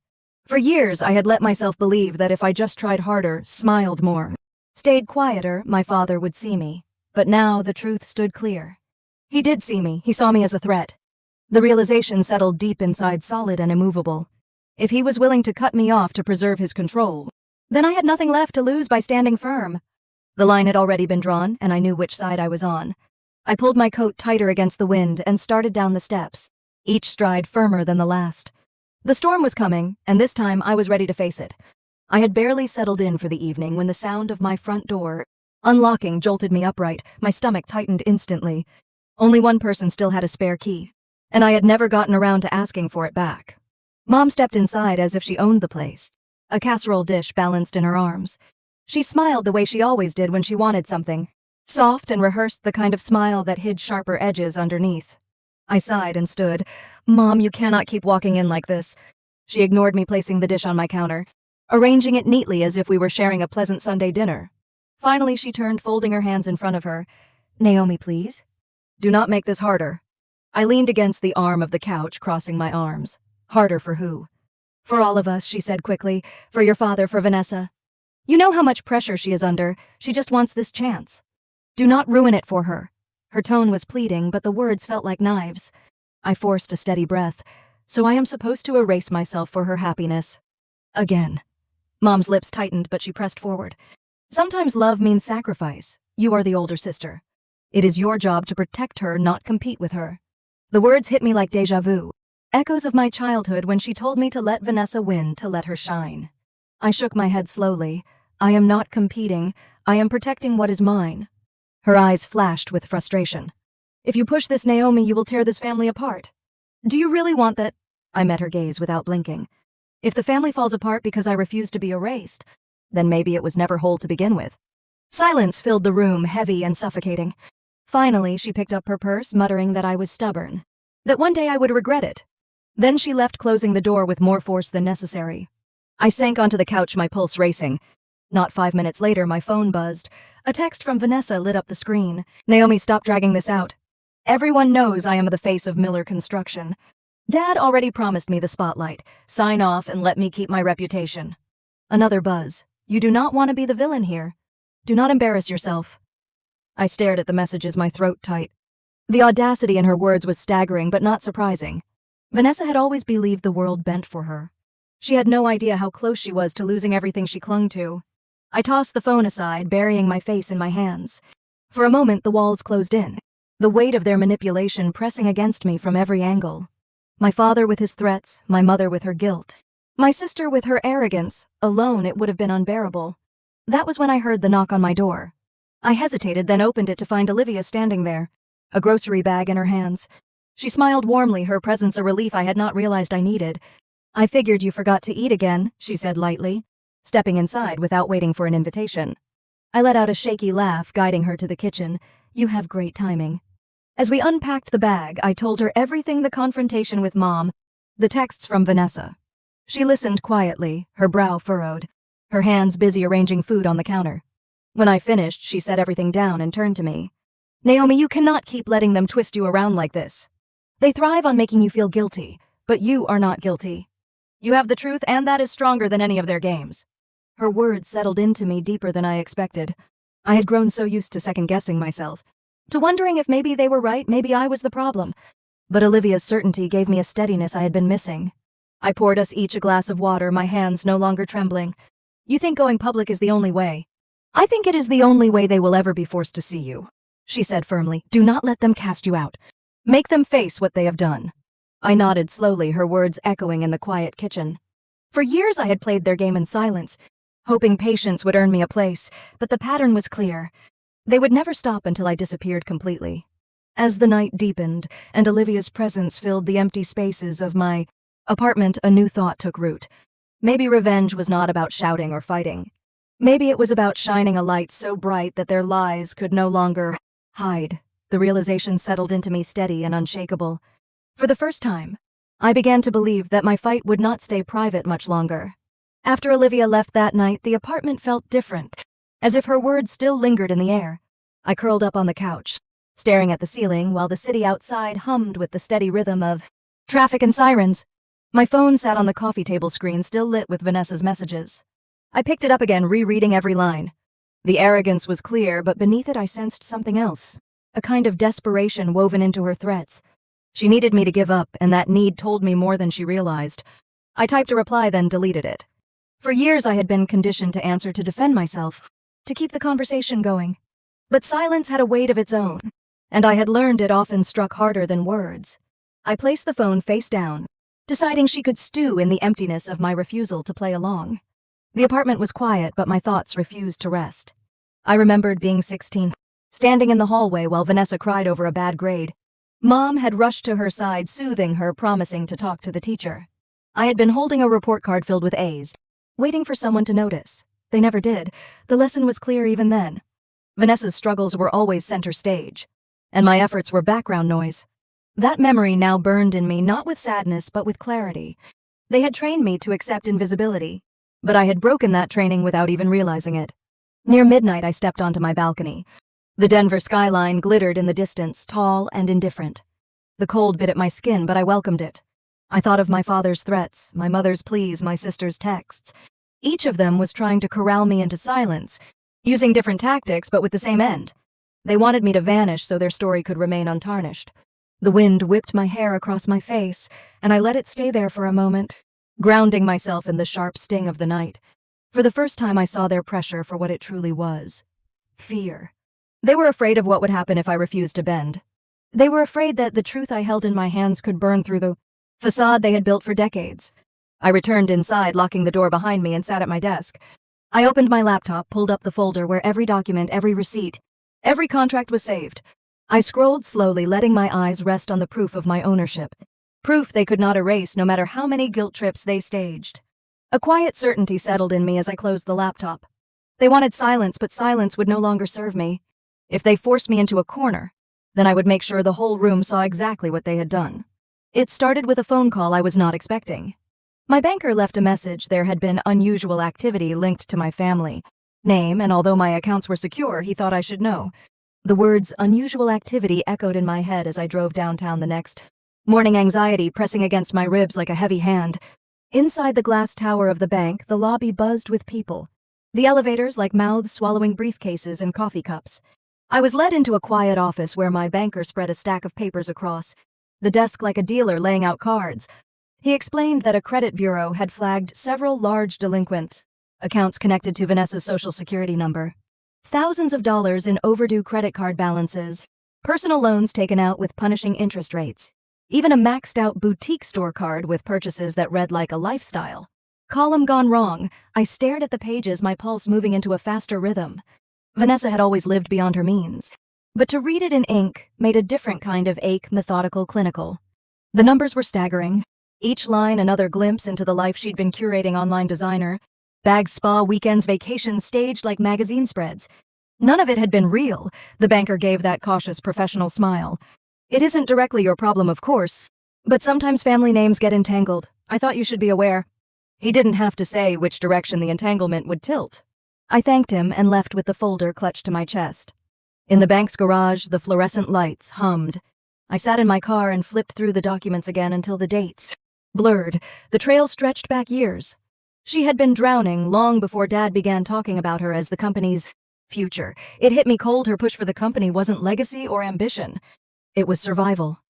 For years, I had let myself believe that if I just tried harder, smiled more, stayed quieter, my father would see me. But now the truth stood clear. He did see me. He saw me as a threat. The realization settled deep inside, solid and immovable. If he was willing to cut me off to preserve his control, then I had nothing left to lose by standing firm. The line had already been drawn, and I knew which side I was on. I pulled my coat tighter against the wind and started down the steps, each stride firmer than the last. The storm was coming, and this time I was ready to face it. I had barely settled in for the evening when the sound of my front door unlocking jolted me upright. My stomach tightened instantly. Only one person still had a spare key, and I had never gotten around to asking for it back. Mom stepped inside as if she owned the place, a casserole dish balanced in her arms. She smiled the way she always did when she wanted something, soft and rehearsed, the kind of smile that hid sharper edges underneath. I sighed and stood. "Mom, you cannot keep walking in like this." She ignored me, placing the dish on my counter, arranging it neatly as if we were sharing a pleasant Sunday dinner. Finally, she turned, folding her hands in front of her. "Naomi, please. Do not make this harder." I leaned against the arm of the couch, crossing my arms. "Harder for who?" "For all of us," she said quickly. "For your father, for Vanessa. You know how much pressure she is under. She just wants this chance. Do not ruin it for her." Her tone was pleading, but the words felt like knives. I forced a steady breath. So I am supposed to erase myself for her happiness. Again. Mom's lips tightened, but she pressed forward. "Sometimes love means sacrifice. You are the older sister. It is your job to protect her, not compete with her." The words hit me like déjà vu. Echoes of my childhood when she told me to let Vanessa win, to let her shine. I shook my head slowly. I am not competing. I am protecting what is mine. Her eyes flashed with frustration. "If you push this, Naomi, you will tear this family apart. Do you really want that?" I met her gaze without blinking. "If the family falls apart because I refuse to be erased, then maybe it was never whole to begin with." Silence filled the room, heavy and suffocating. Finally, she picked up her purse, muttering that I was stubborn, that one day I would regret it. Then she left, closing the door with more force than necessary. I sank onto the couch, my pulse racing. Not 5 minutes later, my phone buzzed. A text from Vanessa lit up the screen. "Naomi, stop dragging this out. Everyone knows I am the face of Miller Construction. Dad already promised me the spotlight. Sign off and let me keep my reputation." Another buzz. "You do not want to be the villain here. Do not embarrass yourself." I stared at the messages, my throat tight. The audacity in her words was staggering, but not surprising. Vanessa had always believed the world bent for her. She had no idea how close she was to losing everything she clung to. I tossed the phone aside, burying my face in my hands. For a moment, the walls closed in, the weight of their manipulation pressing against me from every angle. My father with his threats, my mother with her guilt, my sister with her arrogance. Alone, it would have been unbearable. That was when I heard the knock on my door. I hesitated, then opened it to find Olivia standing there, a grocery bag in her hands. She smiled warmly, her presence a relief I had not realized I needed. "I figured you forgot to eat again," she said lightly, stepping inside without waiting for an invitation. I let out a shaky laugh, guiding her to the kitchen. "You have great timing." As we unpacked the bag, I told her everything: the confrontation with Mom, the texts from Vanessa. She listened quietly, her brow furrowed. her hands busy arranging food on the counter. When I finished, she set everything down and turned to me. "Naomi, you cannot keep letting them twist you around like this. They thrive on making you feel guilty, but you are not guilty. You have the truth, and that is stronger than any of their games." Her words settled into me deeper than I expected. I had grown so used to second-guessing myself, to wondering if maybe they were right, maybe I was the problem. But Olivia's certainty gave me a steadiness I had been missing. I poured us each a glass of water, my hands no longer trembling. "You think going public is the only way? I think it is the only way they will ever be forced to see you," she said firmly. "Do not let them cast you out. Make them face what they have done." I nodded slowly, her words echoing in the quiet kitchen. For years I had played their game in silence, hoping patience would earn me a place, but the pattern was clear. They would never stop until I disappeared completely. As the night deepened and Olivia's presence filled the empty spaces of my apartment, a new thought took root. Maybe revenge was not about shouting or fighting. Maybe it was about shining a light so bright that their lies could no longer hide. The realization settled into me steady and unshakable. For the first time, I began to believe that my fight would not stay private much longer. After Olivia left that night, the apartment felt different, as if her words still lingered in the air. I curled up on the couch, staring at the ceiling while the city outside hummed with the steady rhythm of traffic and sirens. My phone sat on the coffee table screen, still lit with Vanessa's messages. I picked it up again, rereading every line. The arrogance was clear, but beneath it I sensed something else, a kind of desperation woven into her threats. She needed me to give up, and that need told me more than she realized. I typed a reply, then deleted it. For years I had been conditioned to answer, to defend myself, to keep the conversation going. But silence had a weight of its own, and I had learned it often struck harder than words. I placed the phone face down, deciding she could stew in the emptiness of my refusal to play along. The apartment was quiet, but my thoughts refused to rest. I remembered being 16, standing in the hallway while Vanessa cried over a bad grade. Mom had rushed to her side, soothing her, promising to talk to the teacher. I had been holding a report card filled with A's, waiting for someone to notice. They never did. The lesson was clear even then. Vanessa's struggles were always center stage, and my efforts were background noise. That memory now burned in me, not with sadness, but with clarity. They had trained me to accept invisibility, but I had broken that training without even realizing it. Near midnight, I stepped onto my balcony. The Denver skyline glittered in the distance, tall and indifferent. The cold bit at my skin, but I welcomed it. I thought of my father's threats, my mother's pleas, my sister's texts. Each of them was trying to corral me into silence, using different tactics but with the same end. They wanted me to vanish so their story could remain untarnished. The wind whipped my hair across my face, and I let it stay there for a moment, grounding myself in the sharp sting of the night. For the first time I saw their pressure for what it truly was. Fear. They were afraid of what would happen if I refused to bend. They were afraid that the truth I held in my hands could burn through the facade they had built for decades. I returned inside, locking the door behind me, and sat at my desk. I opened my laptop, pulled up the folder where every document, every receipt, every contract was saved. I scrolled slowly, letting my eyes rest on the proof of my ownership. Proof they could not erase, no matter how many guilt trips they staged. A quiet certainty settled in me as I closed the laptop. They wanted silence, but silence would no longer serve me. If they forced me into a corner, then I would make sure the whole room saw exactly what they had done. It started with a phone call I was not expecting. My banker left a message. There had been unusual activity linked to my family name, and although my accounts were secure, he thought I should know. The words unusual activity echoed in my head as I drove downtown the next morning, anxiety pressing against my ribs like a heavy hand. Inside the glass tower of the bank, the lobby buzzed with people, the elevators like mouths swallowing briefcases and coffee cups. I was led into a quiet office where my banker spread a stack of papers across the desk like a dealer laying out cards. He explained that a credit bureau had flagged several large delinquent accounts connected to Vanessa's social security number. Thousands of dollars in overdue credit card balances, personal loans taken out with punishing interest rates, even a maxed-out boutique store card with purchases that read like a lifestyle. Column gone wrong. I stared at the pages, my pulse moving into a faster rhythm. Vanessa had always lived beyond her means, but to read it in ink made a different kind of ache, methodical, clinical. The numbers were staggering. Each line another glimpse into the life she'd been curating, online designer, bags, spa, weekends, vacations staged like magazine spreads. None of it had been real. The banker gave that cautious professional smile. It isn't directly your problem, of course, but sometimes family names get entangled. I thought you should be aware. He didn't have to say which direction the entanglement would tilt. I thanked him and left with the folder clutched to my chest. In the bank's garage, the fluorescent lights hummed. I sat in my car and flipped through the documents again until the dates blurred. The trail stretched back years. She had been drowning long before Dad began talking about her as the company's future. It hit me cold. Her push for the company wasn't legacy or ambition. It was survival.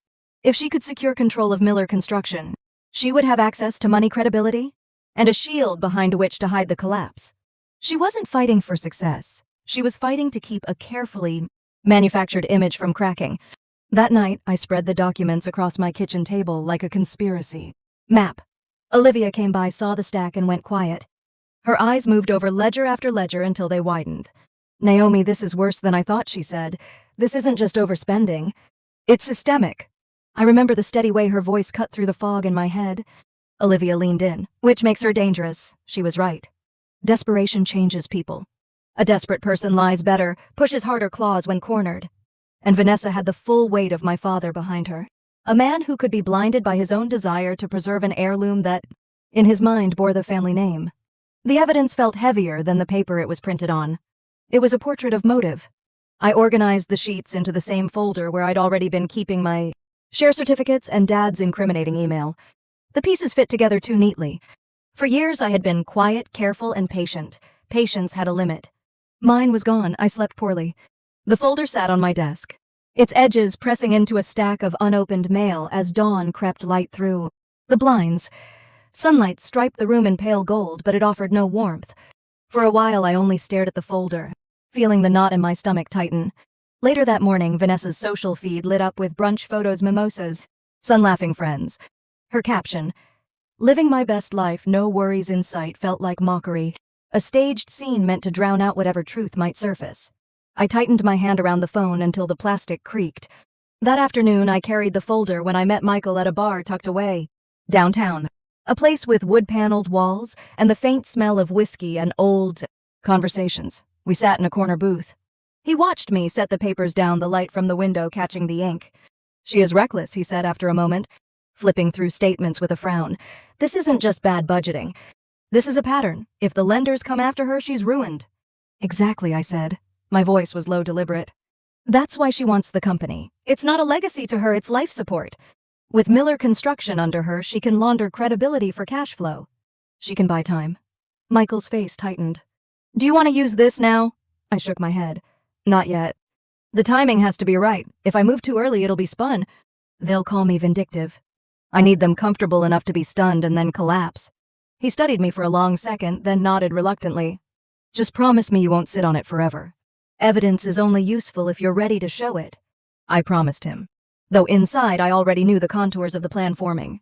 If she could secure control of Miller Construction, she would have access to money, credibility, and a shield behind which to hide the collapse. She wasn't fighting for success. She was fighting to keep a carefully manufactured image from cracking. That night, I spread the documents across my kitchen table like a conspiracy map. Olivia came by, saw the stack, and went quiet. Her eyes moved over ledger after ledger until they widened. "Naomi, this is worse than I thought," she said. "This isn't just overspending. It's systemic." I remember the steady way her voice cut through the fog in my head. Olivia leaned in. "Which makes her dangerous." She was right. Desperation changes people. A desperate person lies better, pushes harder claws when cornered. And Vanessa had the full weight of my father behind her. A man who could be blinded by his own desire to preserve an heirloom that, in his mind, bore the family name. The evidence felt heavier than the paper it was printed on. It was a portrait of motive. I organized the sheets into the same folder where I'd already been keeping my share certificates and Dad's incriminating email. The pieces fit together too neatly. For years I had been quiet, careful, and patient. Patience had a limit. Mine was gone. I slept poorly. The folder sat on my desk, its edges pressing into a stack of unopened mail as dawn crept light through the blinds. Sunlight striped the room in pale gold, but it offered no warmth. For a while I only stared at the folder, feeling the knot in my stomach tighten. Later that morning, Vanessa's social feed lit up with brunch photos, mimosas, sun-laughing friends. Her caption, "Living my best life, no worries in sight," felt like mockery. A staged scene meant to drown out whatever truth might surface. I tightened my hand around the phone until the plastic creaked. That afternoon, I carried the folder when I met Michael at a bar tucked away downtown. A place with wood-paneled walls and the faint smell of whiskey and old conversations. We sat in a corner booth. He watched me set the papers down, the light from the window catching the ink. "She is reckless," he said after a moment, flipping through statements with a frown. "This isn't just bad budgeting. This is a pattern. If the lenders come after her, she's ruined." "Exactly," I said. My voice was low, deliberate. "That's why she wants the company. It's not a legacy to her, it's life support. With Miller Construction under her, she can launder credibility for cash flow. She can buy time." Michael's face tightened. "Do you want to use this now?" I shook my head. "Not yet. The timing has to be right. If I move too early, it'll be spun. They'll call me vindictive. I need them comfortable enough to be stunned and then collapse." He studied me for a long second, then nodded reluctantly. "Just promise me you won't sit on it forever. Evidence is only useful if you're ready to show it." I promised him, though inside I already knew the contours of the plan forming.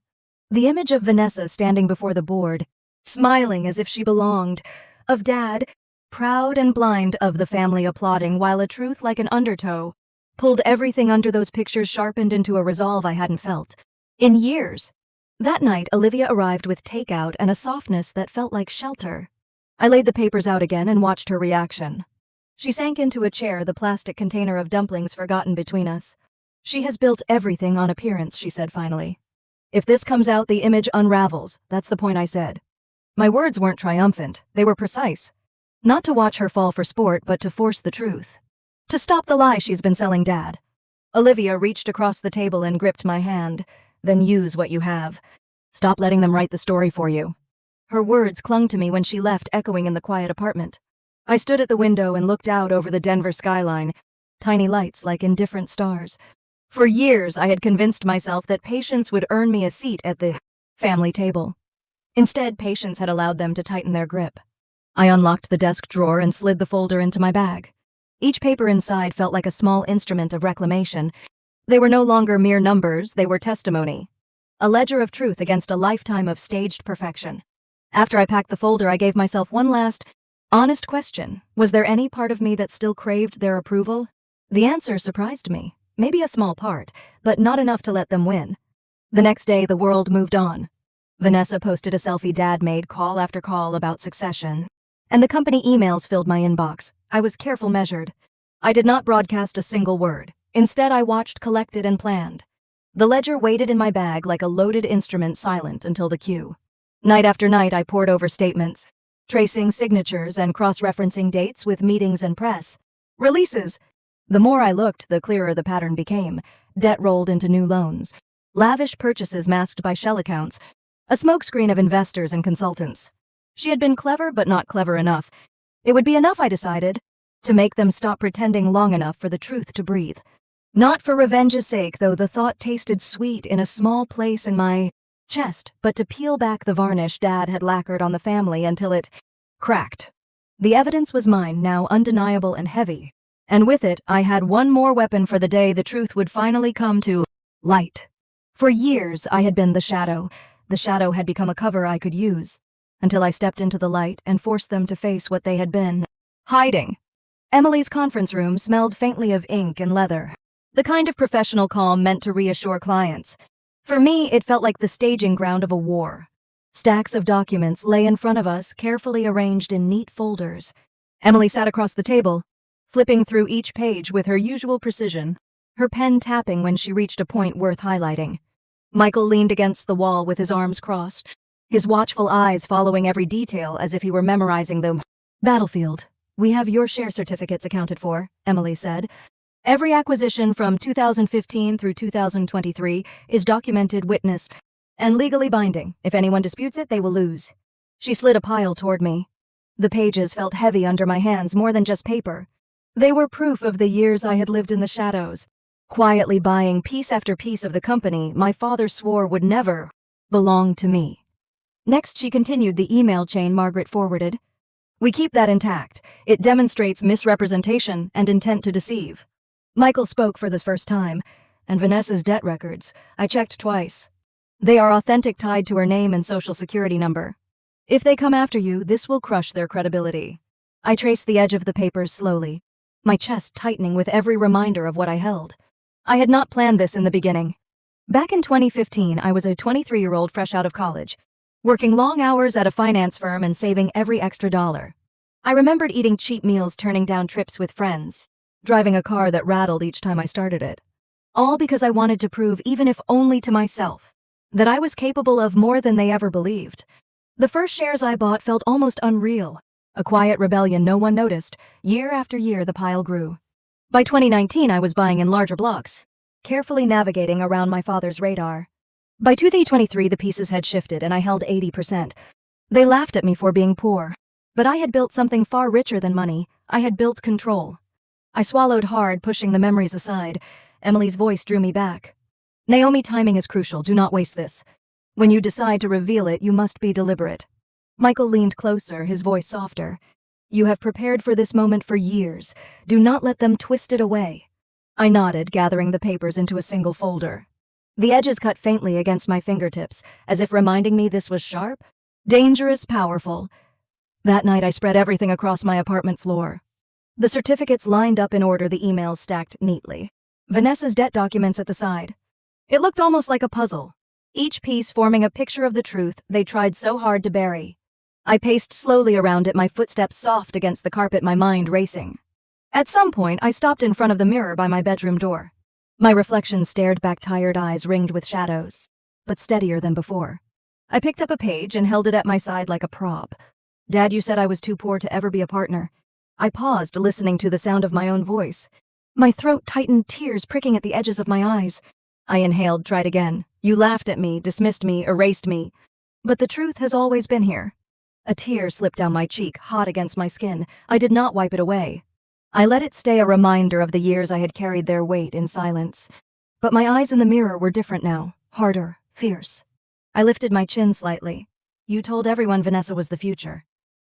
The image of Vanessa standing before the board, smiling as if she belonged, of Dad, proud and blind, of the family applauding, while a truth like an undertow pulled everything under those pictures, sharpened into a resolve I hadn't felt in years. That night, Olivia arrived with takeout and a softness that felt like shelter. I laid the papers out again and watched her reaction. She sank into a chair, the plastic container of dumplings forgotten between us. "She has built everything on appearance," she said finally. "If this comes out, the image unravels. That's the point," I said. My words weren't triumphant. They were precise. Not to watch her fall for sport, but to force the truth. To stop the lie she's been selling Dad. Olivia reached across the table and gripped my hand. "Then use what you have. Stop letting them write the story for you." Her words clung to me when she left, echoing in the quiet apartment. I stood at the window and looked out over the Denver skyline, tiny lights like indifferent stars. For years, I had convinced myself that patience would earn me a seat at the family table. Instead, patience had allowed them to tighten their grip. I unlocked the desk drawer and slid the folder into my bag. Each paper inside felt like a small instrument of reclamation. They were no longer mere numbers, they were testimony. A ledger of truth against a lifetime of staged perfection. After I packed the folder, I gave myself one last, honest question. Was there any part of me that still craved their approval? The answer surprised me. Maybe a small part, but not enough to let them win. The next day, the world moved on. Vanessa posted a selfie Dad made, call after call about succession. And the company emails filled my inbox. I was careful, measured. I did not broadcast a single word. Instead, I watched, collected, and planned. The ledger waited in my bag like a loaded instrument, silent until the cue. Night after night, I pored over statements, tracing signatures and cross-referencing dates with meetings and press releases. The more I looked, the clearer the pattern became. Debt rolled into new loans, lavish purchases masked by shell accounts, a smokescreen of investors and consultants. She had been clever, but not clever enough. It would be enough, I decided, to make them stop pretending long enough for the truth to breathe. Not for revenge's sake, though the thought tasted sweet in a small place in my chest, but to peel back the varnish Dad had lacquered on the family until it cracked. The evidence was mine, now undeniable and heavy. And with it, I had one more weapon for the day the truth would finally come to light. For years, I had been the shadow. The shadow had become a cover I could use, until I stepped into the light and forced them to face what they had been hiding. Emily's conference room smelled faintly of ink and leather, the kind of professional calm meant to reassure clients. For me, it felt like the staging ground of a war. Stacks of documents lay in front of us, carefully arranged in neat folders. Emily sat across the table, flipping through each page with her usual precision, her pen tapping when she reached a point worth highlighting. Michael leaned against the wall with his arms crossed, his watchful eyes following every detail as if he were memorizing the battlefield. "We have your share certificates accounted for," Emily said. "Every acquisition from 2015 through 2023 is documented, witnessed, and legally binding. If anyone disputes it, they will lose." She slid a pile toward me. The pages felt heavy under my hands, more than just paper. They were proof of the years I had lived in the shadows, quietly buying piece after piece of the company my father swore would never belong to me. Next, she continued the email chain Margaret forwarded. "We keep that intact. It demonstrates misrepresentation and intent to deceive." Michael spoke for the first time, and Vanessa's debt records. I checked twice. "They are authentic, tied to her name and social security number. If they come after you, this will crush their credibility." I traced the edge of the papers slowly, my chest tightening with every reminder of what I held. I had not planned this in the beginning. Back in 2015, I was a 23-year-old fresh out of college, working long hours at a finance firm and saving every extra dollar. I remembered eating cheap meals, turning down trips with friends, driving a car that rattled each time I started it. All because I wanted to prove, even if only to myself, that I was capable of more than they ever believed. The first shares I bought felt almost unreal. A quiet rebellion no one noticed. Year after year, the pile grew. By 2019, I was buying in larger blocks, carefully navigating around my father's radar. By 2023, the pieces had shifted and I held 80%. They laughed at me for being poor. But I had built something far richer than money. I had built control. I swallowed hard, pushing the memories aside. Emily's voice drew me back. "Naomi, timing is crucial. Do not waste this. When you decide to reveal it, you must be deliberate." Michael leaned closer, his voice softer. "You have prepared for this moment for years. Do not let them twist it away." I nodded, gathering the papers into a single folder. The edges cut faintly against my fingertips, as if reminding me this was sharp, dangerous, powerful. That night, I spread everything across my apartment floor. The certificates lined up in order, the emails stacked neatly. Vanessa's debt documents at the side. It looked almost like a puzzle, each piece forming a picture of the truth they tried so hard to bury. I paced slowly around it, my footsteps soft against the carpet, my mind racing. At some point, I stopped in front of the mirror by my bedroom door. My reflection stared back, tired eyes ringed with shadows, but steadier than before. I picked up a page and held it at my side like a prop. "Dad, you said I was too poor to ever be a partner." I paused, listening to the sound of my own voice. My throat tightened, tears pricking at the edges of my eyes. I inhaled, tried again. "You laughed at me, dismissed me, erased me. But the truth has always been here." A tear slipped down my cheek, hot against my skin. I did not wipe it away. I let it stay, a reminder of the years I had carried their weight in silence. But my eyes in the mirror were different now, harder, fierce. I lifted my chin slightly. "You told everyone Vanessa was the future.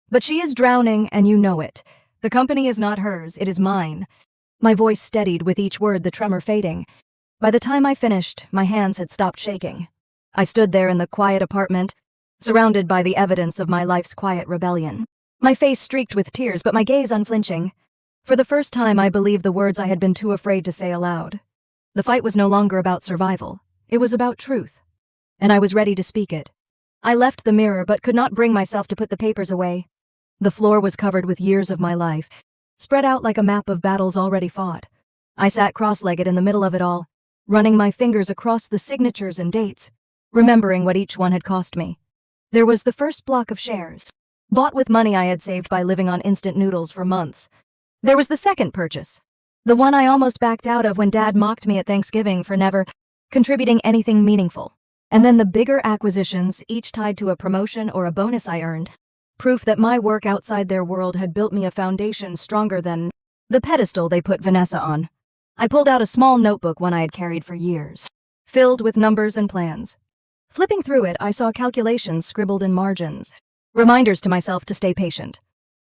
But she is drowning, and you know it. The company is not hers, it is mine." My voice steadied with each word, the tremor fading. By the time I finished, my hands had stopped shaking. I stood there in the quiet apartment, surrounded by the evidence of my life's quiet rebellion. My face streaked with tears, but my gaze unflinching. For the first time, I believed the words I had been too afraid to say aloud. The fight was no longer about survival. It was about truth. And I was ready to speak it. I left the mirror, but could not bring myself to put the papers away. The floor was covered with years of my life, spread out like a map of battles already fought. I sat cross-legged in the middle of it all, running my fingers across the signatures and dates, remembering what each one had cost me. There was the first block of shares, bought with money I had saved by living on instant noodles for months. There was the second purchase, the one I almost backed out of when Dad mocked me at Thanksgiving for never contributing anything meaningful. And then the bigger acquisitions, each tied to a promotion or a bonus I earned. Proof that my work outside their world had built me a foundation stronger than the pedestal they put Vanessa on. I pulled out a small notebook one I had carried for years, filled with numbers and plans. Flipping through it, I saw calculations scribbled in margins, reminders to myself to stay patient.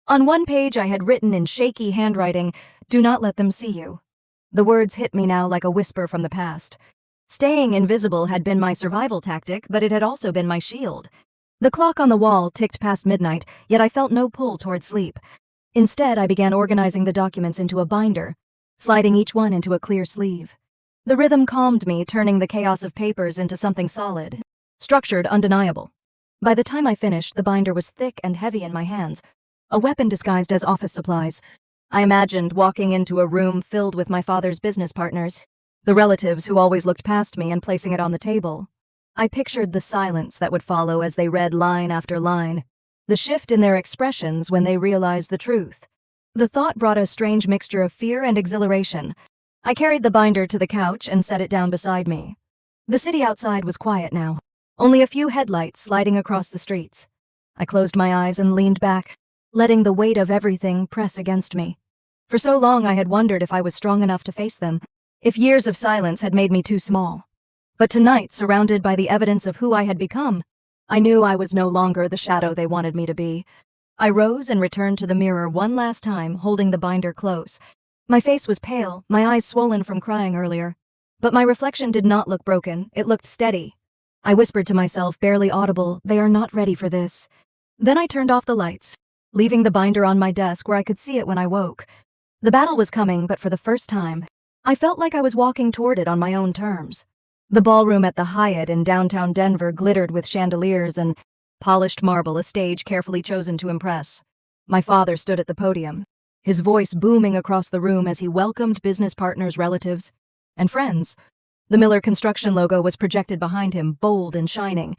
On one page I had written in shaky handwriting, "Do not let them see you." The words hit me now like a whisper from the past. Staying invisible had been my survival tactic, but it had also been my shield. The clock on the wall ticked past midnight, yet I felt no pull toward sleep. Instead, I began organizing the documents into a binder, sliding each one into a clear sleeve. The rhythm calmed me, turning the chaos of papers into something solid, structured, undeniable. By the time I finished, the binder was thick and heavy in my hands, a weapon disguised as office supplies. I imagined walking into a room filled with my father's business partners, the relatives who always looked past me, and placing it on the table. I pictured the silence that would follow as they read line after line, the shift in their expressions when they realized the truth. The thought brought a strange mixture of fear and exhilaration. I carried the binder to the couch and set it down beside me. The city outside was quiet now, only a few headlights sliding across the streets. I closed my eyes and leaned back, letting the weight of everything press against me. For so long I had wondered if I was strong enough to face them, if years of silence had made me too small. But tonight, surrounded by the evidence of who I had become, I knew I was no longer the shadow they wanted me to be. I rose and returned to the mirror one last time, holding the binder close. My face was pale, my eyes swollen from crying earlier. But my reflection did not look broken, it looked steady. I whispered to myself, barely audible, "They are not ready for this." Then I turned off the lights, leaving the binder on my desk where I could see it when I woke. The battle was coming, but for the first time, I felt like I was walking toward it on my own terms. The ballroom at the Hyatt in downtown Denver glittered with chandeliers and polished marble, a stage carefully chosen to impress. My father stood at the podium, his voice booming across the room as he welcomed business partners, relatives, and friends. The Miller Construction logo was projected behind him, bold and shining.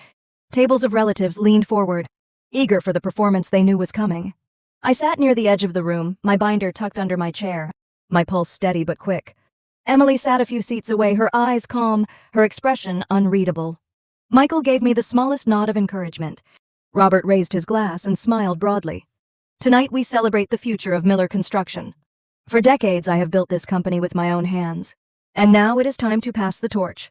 Tables of relatives leaned forward, eager for the performance they knew was coming. I sat near the edge of the room, my binder tucked under my chair, my pulse steady but quick. Emily sat a few seats away, her eyes calm, her expression unreadable. Michael gave me the smallest nod of encouragement. Robert raised his glass and smiled broadly. Tonight we celebrate the future of Miller Construction. For decades I have built this company with my own hands, and now it is time to pass the torch.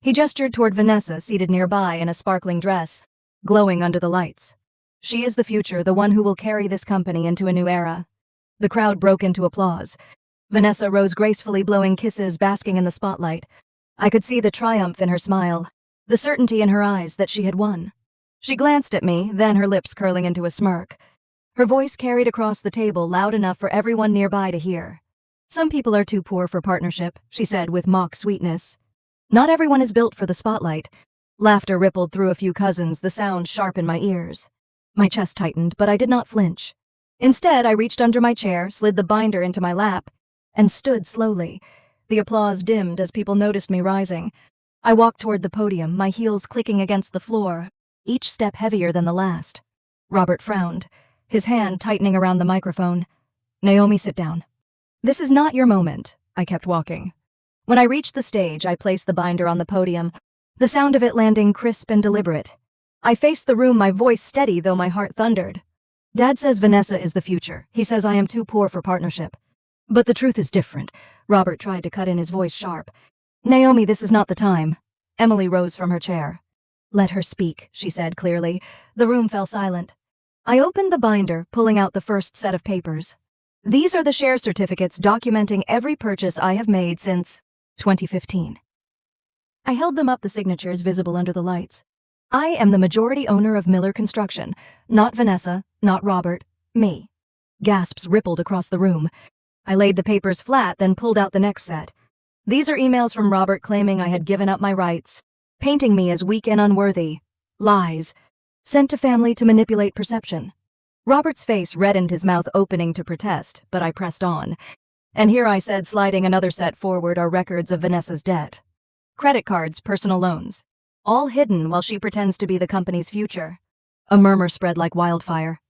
He gestured toward Vanessa, seated nearby in a sparkling dress, glowing under the lights. She is the future, the one who will carry this company into a new era. The crowd broke into applause. Vanessa rose gracefully, blowing kisses, basking in the spotlight. I could see the triumph in her smile, the certainty in her eyes that she had won. She glanced at me, then her lips curling into a smirk. Her voice carried across the table, loud enough for everyone nearby to hear. "Some people are too poor for partnership," she said with mock sweetness. "Not everyone is built for the spotlight." Laughter rippled through a few cousins, the sound sharp in my ears. My chest tightened, but I did not flinch. Instead, I reached under my chair, slid the binder into my lap, and stood slowly. The applause dimmed as people noticed me rising. I walked toward the podium, my heels clicking against the floor, each step heavier than the last. Robert frowned, his hand tightening around the microphone. "Naomi, sit down." "This is not your moment." I kept walking. When I reached the stage, I placed the binder on the podium, the sound of it landing crisp and deliberate. I faced the room, my voice steady though my heart thundered. "Dad says Vanessa is the future. He says I am too poor for partnership. But the truth is different." Robert tried to cut in, his voice sharp. "Naomi, this is not the time." Emily rose from her chair. "Let her speak," she said clearly. The room fell silent. I opened the binder, pulling out the first set of papers. "These are the share certificates documenting every purchase I have made since 2015. I held them up, the signatures visible under the lights. "I am the majority owner of Miller Construction. Not Vanessa, not Robert, me." Gasps rippled across the room. I laid the papers flat, then pulled out the next set. "These are emails from Robert claiming I had given up my rights, painting me as weak and unworthy. Lies. Sent to family to manipulate perception." Robert's face reddened, his mouth opening to protest, but I pressed on. "And here," I said, sliding another set forward, "are records of Vanessa's debt. Credit cards, personal loans. All hidden while she pretends to be the company's future." A murmur spread like wildfire.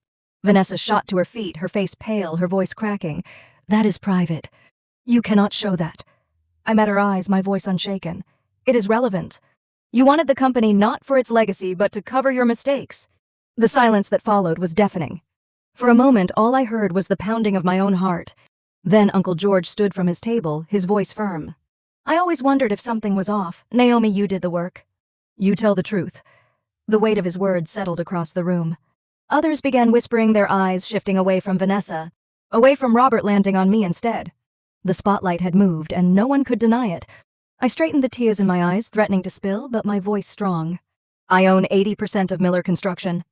Vanessa shot to her feet, her face pale, her voice cracking. "That is private. You cannot show that." I met her eyes, my voice unshaken. "It is relevant. You wanted the company not for its legacy, but to cover your mistakes." The silence that followed was deafening. For a moment, all I heard was the pounding of my own heart. Then Uncle George stood from his table, his voice firm. "I always wondered if something was off. Naomi, you did the work. You tell the truth." The weight of his words settled across the room. Others began whispering, their eyes shifting away from Vanessa, away from Robert, landing on me instead. The spotlight had moved, and no one could deny it. I straightened, the tears in my eyes, threatening to spill, but my voice strong. "I own 80% of Miller Construction.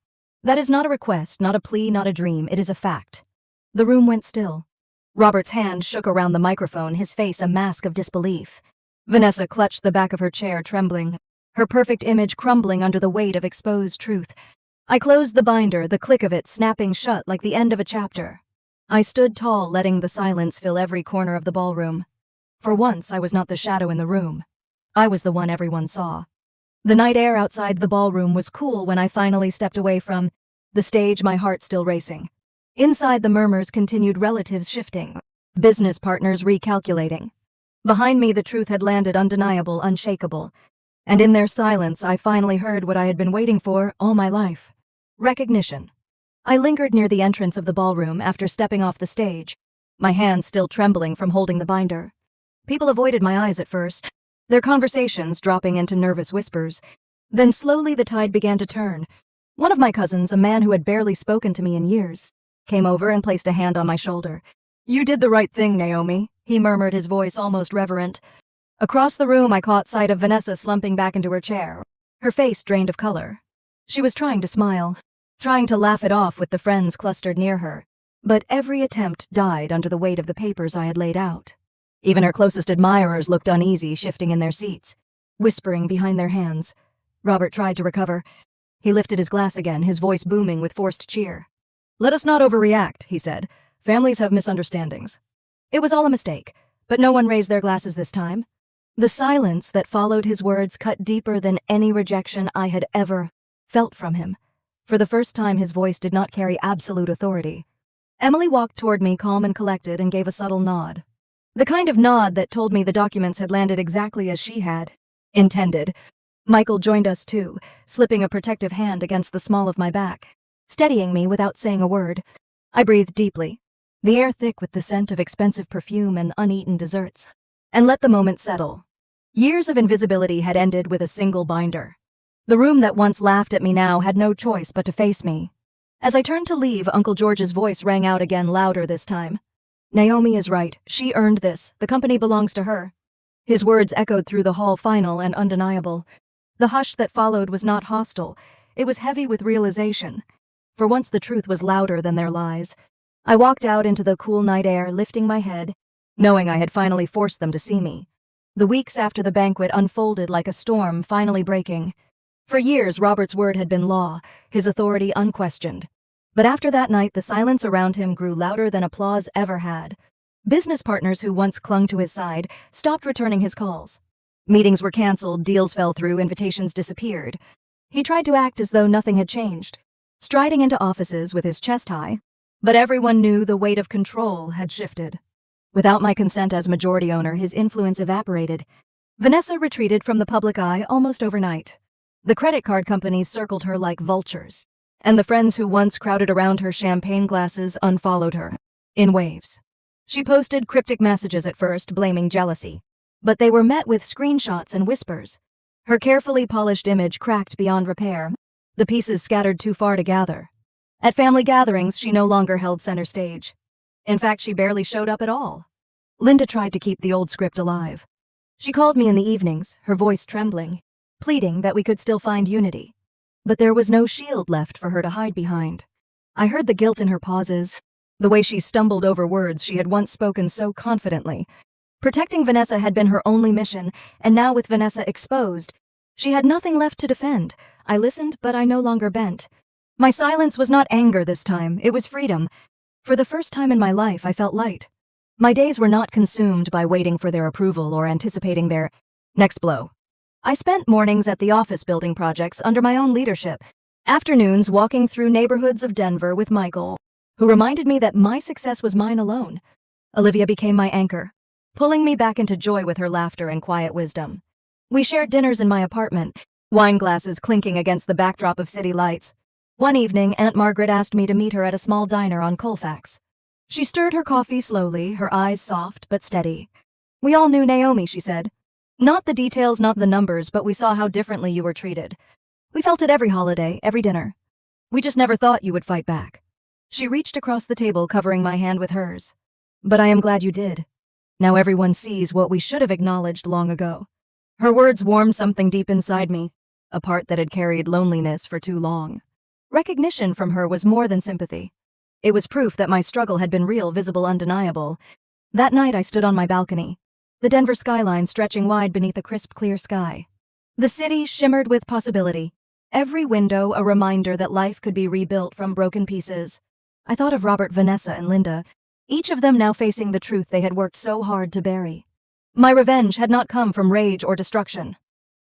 That is not a request, not a plea, not a dream. It is a fact." The room went still. Robert's hand shook around the microphone, his face a mask of disbelief. Vanessa clutched the back of her chair, trembling, her perfect image crumbling under the weight of exposed truth. I closed the binder, the click of it snapping shut like the end of a chapter. I stood tall, letting the silence fill every corner of the ballroom. For once, I was not the shadow in the room. I was the one everyone saw. The night air outside the ballroom was cool when I finally stepped away from the stage, my heart still racing. Inside, the murmurs continued, relatives shifting, business partners recalculating. Behind me, the truth had landed, undeniable, unshakable. And in their silence, I finally heard what I had been waiting for all my life. Recognition. I lingered near the entrance of the ballroom after stepping off the stage, my hands still trembling from holding the binder. People avoided my eyes at first, their conversations dropping into nervous whispers. Then slowly the tide began to turn. One of my cousins, a man who had barely spoken to me in years, came over and placed a hand on my shoulder. "You did the right thing, Naomi," he murmured, his voice almost reverent. Across the room, I caught sight of Vanessa slumping back into her chair, her face drained of color. She was trying to smile, trying to laugh it off with the friends clustered near her, but every attempt died under the weight of the papers I had laid out. Even her closest admirers looked uneasy, shifting in their seats, whispering behind their hands. Robert tried to recover. He lifted his glass again, his voice booming with forced cheer. "Let us not overreact," he said. "Families have misunderstandings." It was all a mistake, but no one raised their glasses this time. The silence that followed his words cut deeper than any rejection I had ever felt from him. For the first time, his voice did not carry absolute authority. Emily walked toward me, calm and collected, and gave a subtle nod. The kind of nod that told me the documents had landed exactly as she had intended. Michael joined us too, slipping a protective hand against the small of my back, steadying me without saying a word. I breathed deeply, the air thick with the scent of expensive perfume and uneaten desserts, and let the moment settle. Years of invisibility had ended with a single binder. The room that once laughed at me now had no choice but to face me. As I turned to leave, Uncle George's voice rang out again, louder this time. "Naomi is right. She earned this. The company belongs to her." His words echoed through the hall, final and undeniable. The hush that followed was not hostile. It was heavy with realization. For once, the truth was louder than their lies. I walked out into the cool night air, lifting my head, knowing I had finally forced them to see me. The weeks after the banquet unfolded like a storm finally breaking. For years, Robert's word had been law, his authority unquestioned. But after that night, the silence around him grew louder than applause ever had. Business partners who once clung to his side stopped returning his calls. Meetings were canceled, deals fell through, invitations disappeared. He tried to act as though nothing had changed, striding into offices with his chest high. But everyone knew the weight of control had shifted. Without my consent as majority owner, his influence evaporated. Vanessa retreated from the public eye almost overnight. The credit card companies circled her like vultures, and the friends who once crowded around her champagne glasses unfollowed her, in waves. She posted cryptic messages at first, blaming jealousy, but they were met with screenshots and whispers. Her carefully polished image cracked beyond repair, the pieces scattered too far to gather. At family gatherings, she no longer held center stage. In fact, she barely showed up at all. Linda tried to keep the old script alive. She called me in the evenings, her voice trembling, pleading that we could still find unity. But there was no shield left for her to hide behind. I heard the guilt in her pauses, the way she stumbled over words she had once spoken so confidently. Protecting Vanessa had been her only mission, and now with Vanessa exposed, she had nothing left to defend. I listened, but I no longer bent. My silence was not anger this time, it was freedom. For the first time in my life, I felt light. My days were not consumed by waiting for their approval or anticipating their next blow. I spent mornings at the office building projects under my own leadership, Afternoons walking through neighborhoods of Denver with Michael, who reminded me that my success was mine alone. Olivia became my anchor, pulling me back into joy with her laughter and quiet wisdom. We shared dinners in my apartment, wine glasses clinking against the backdrop of city lights. One evening, Aunt Margaret asked me to meet her at a small diner on Colfax. She stirred her coffee slowly, her eyes soft but steady. "We all knew Naomi," she said. "Not the details, not the numbers, but we saw how differently you were treated. We felt it every holiday, every dinner. We just never thought you would fight back." She reached across the table, covering my hand with hers. "But I am glad you did. Now everyone sees what we should have acknowledged long ago." Her words warmed something deep inside me, a part that had carried loneliness for too long. Recognition from her was more than sympathy. It was proof that my struggle had been real, visible, undeniable. That night I stood on my balcony, the Denver skyline stretching wide beneath a crisp, clear sky. The city shimmered with possibility, every window a reminder that life could be rebuilt from broken pieces. I thought of Robert, Vanessa, and Linda, each of them now facing the truth they had worked so hard to bury. My revenge had not come from rage or destruction.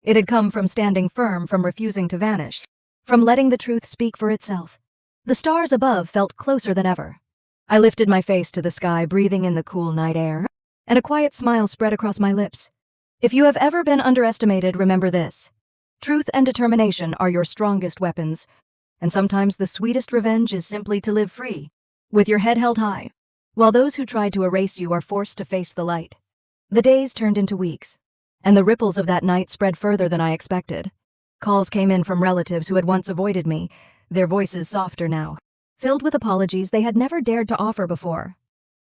It had come from standing firm, from refusing to vanish, from letting the truth speak for itself. The stars above felt closer than ever. I lifted my face to the sky, breathing in the cool night air, and a quiet smile spread across my lips. If you have ever been underestimated, remember this. Truth and determination are your strongest weapons, and sometimes the sweetest revenge is simply to live free, with your head held high, while those who tried to erase you are forced to face the light. The days turned into weeks, and the ripples of that night spread further than I expected. Calls came in from relatives who had once avoided me, their voices softer now, filled with apologies they had never dared to offer before.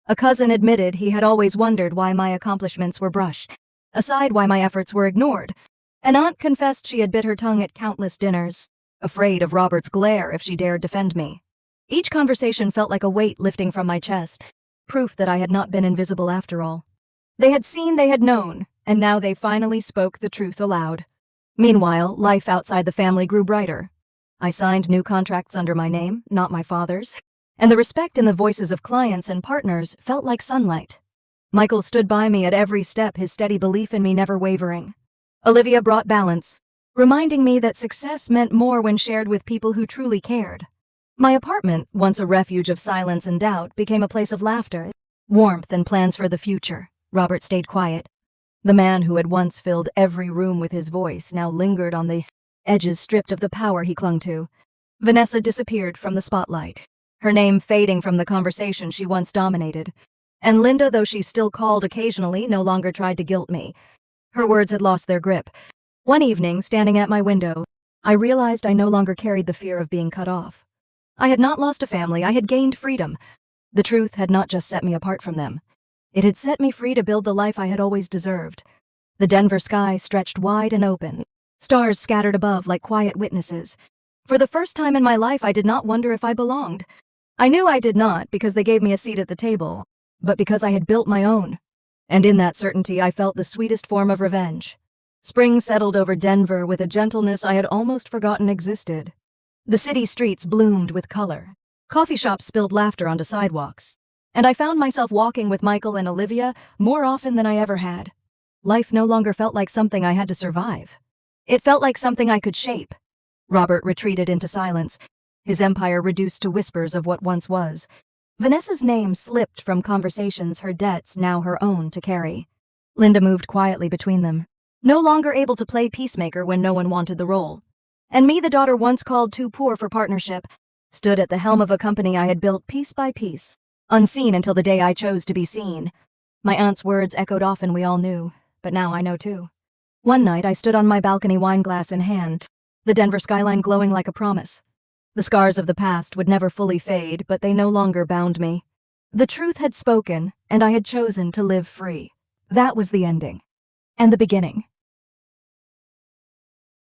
A cousin admitted he had always wondered why my accomplishments were brushed aside, why my efforts were ignored. An aunt confessed she had bit her tongue at countless dinners, afraid of Robert's glare if she dared defend me. Each conversation felt like a weight lifting from my chest, proof that I had not been invisible after all. They had seen, they had known, and now they finally spoke the truth aloud. Meanwhile, life outside the family grew brighter. I signed new contracts under my name, not my father's, and the respect in the voices of clients and partners felt like sunlight. Michael stood by me at every step, his steady belief in me never wavering. Olivia brought balance, reminding me that success meant more when shared with people who truly cared. My apartment, once a refuge of silence and doubt, became a place of laughter, warmth, and plans for the future. Robert stayed quiet. The man who had once filled every room with his voice now lingered on the edges, stripped of the power he clung to. Vanessa disappeared from the spotlight, her name fading from the conversation she once dominated. And Linda, though she still called occasionally, no longer tried to guilt me. Her words had lost their grip. One evening, standing at my window, I realized I no longer carried the fear of being cut off. I had not lost a family, I had gained freedom. The truth had not just set me apart from them. It had set me free to build the life I had always deserved. The Denver sky stretched wide and open, stars scattered above like quiet witnesses. For the first time in my life, I did not wonder if I belonged. I knew I did not because they gave me a seat at the table, but because I had built my own. And in that certainty, I felt the sweetest form of revenge. Spring settled over Denver with a gentleness I had almost forgotten existed. The city streets bloomed with color. Coffee shops spilled laughter onto sidewalks. And I found myself walking with Michael and Olivia more often than I ever had. Life no longer felt like something I had to survive. It felt like something I could shape. Robert retreated into silence, his empire reduced to whispers of what once was. Vanessa's name slipped from conversations, her debts now her own to carry. Linda moved quietly between them, no longer able to play peacemaker when no one wanted the role. And me, the daughter once called too poor for partnership, stood at the helm of a company I had built piece by piece, unseen until the day I chose to be seen. My aunt's words echoed often, we all knew, but now I know too. One night I stood on my balcony, wine glass in hand, the Denver skyline glowing like a promise. The scars of the past would never fully fade, but they no longer bound me. The truth had spoken, and I had chosen to live free. That was the ending. And the beginning.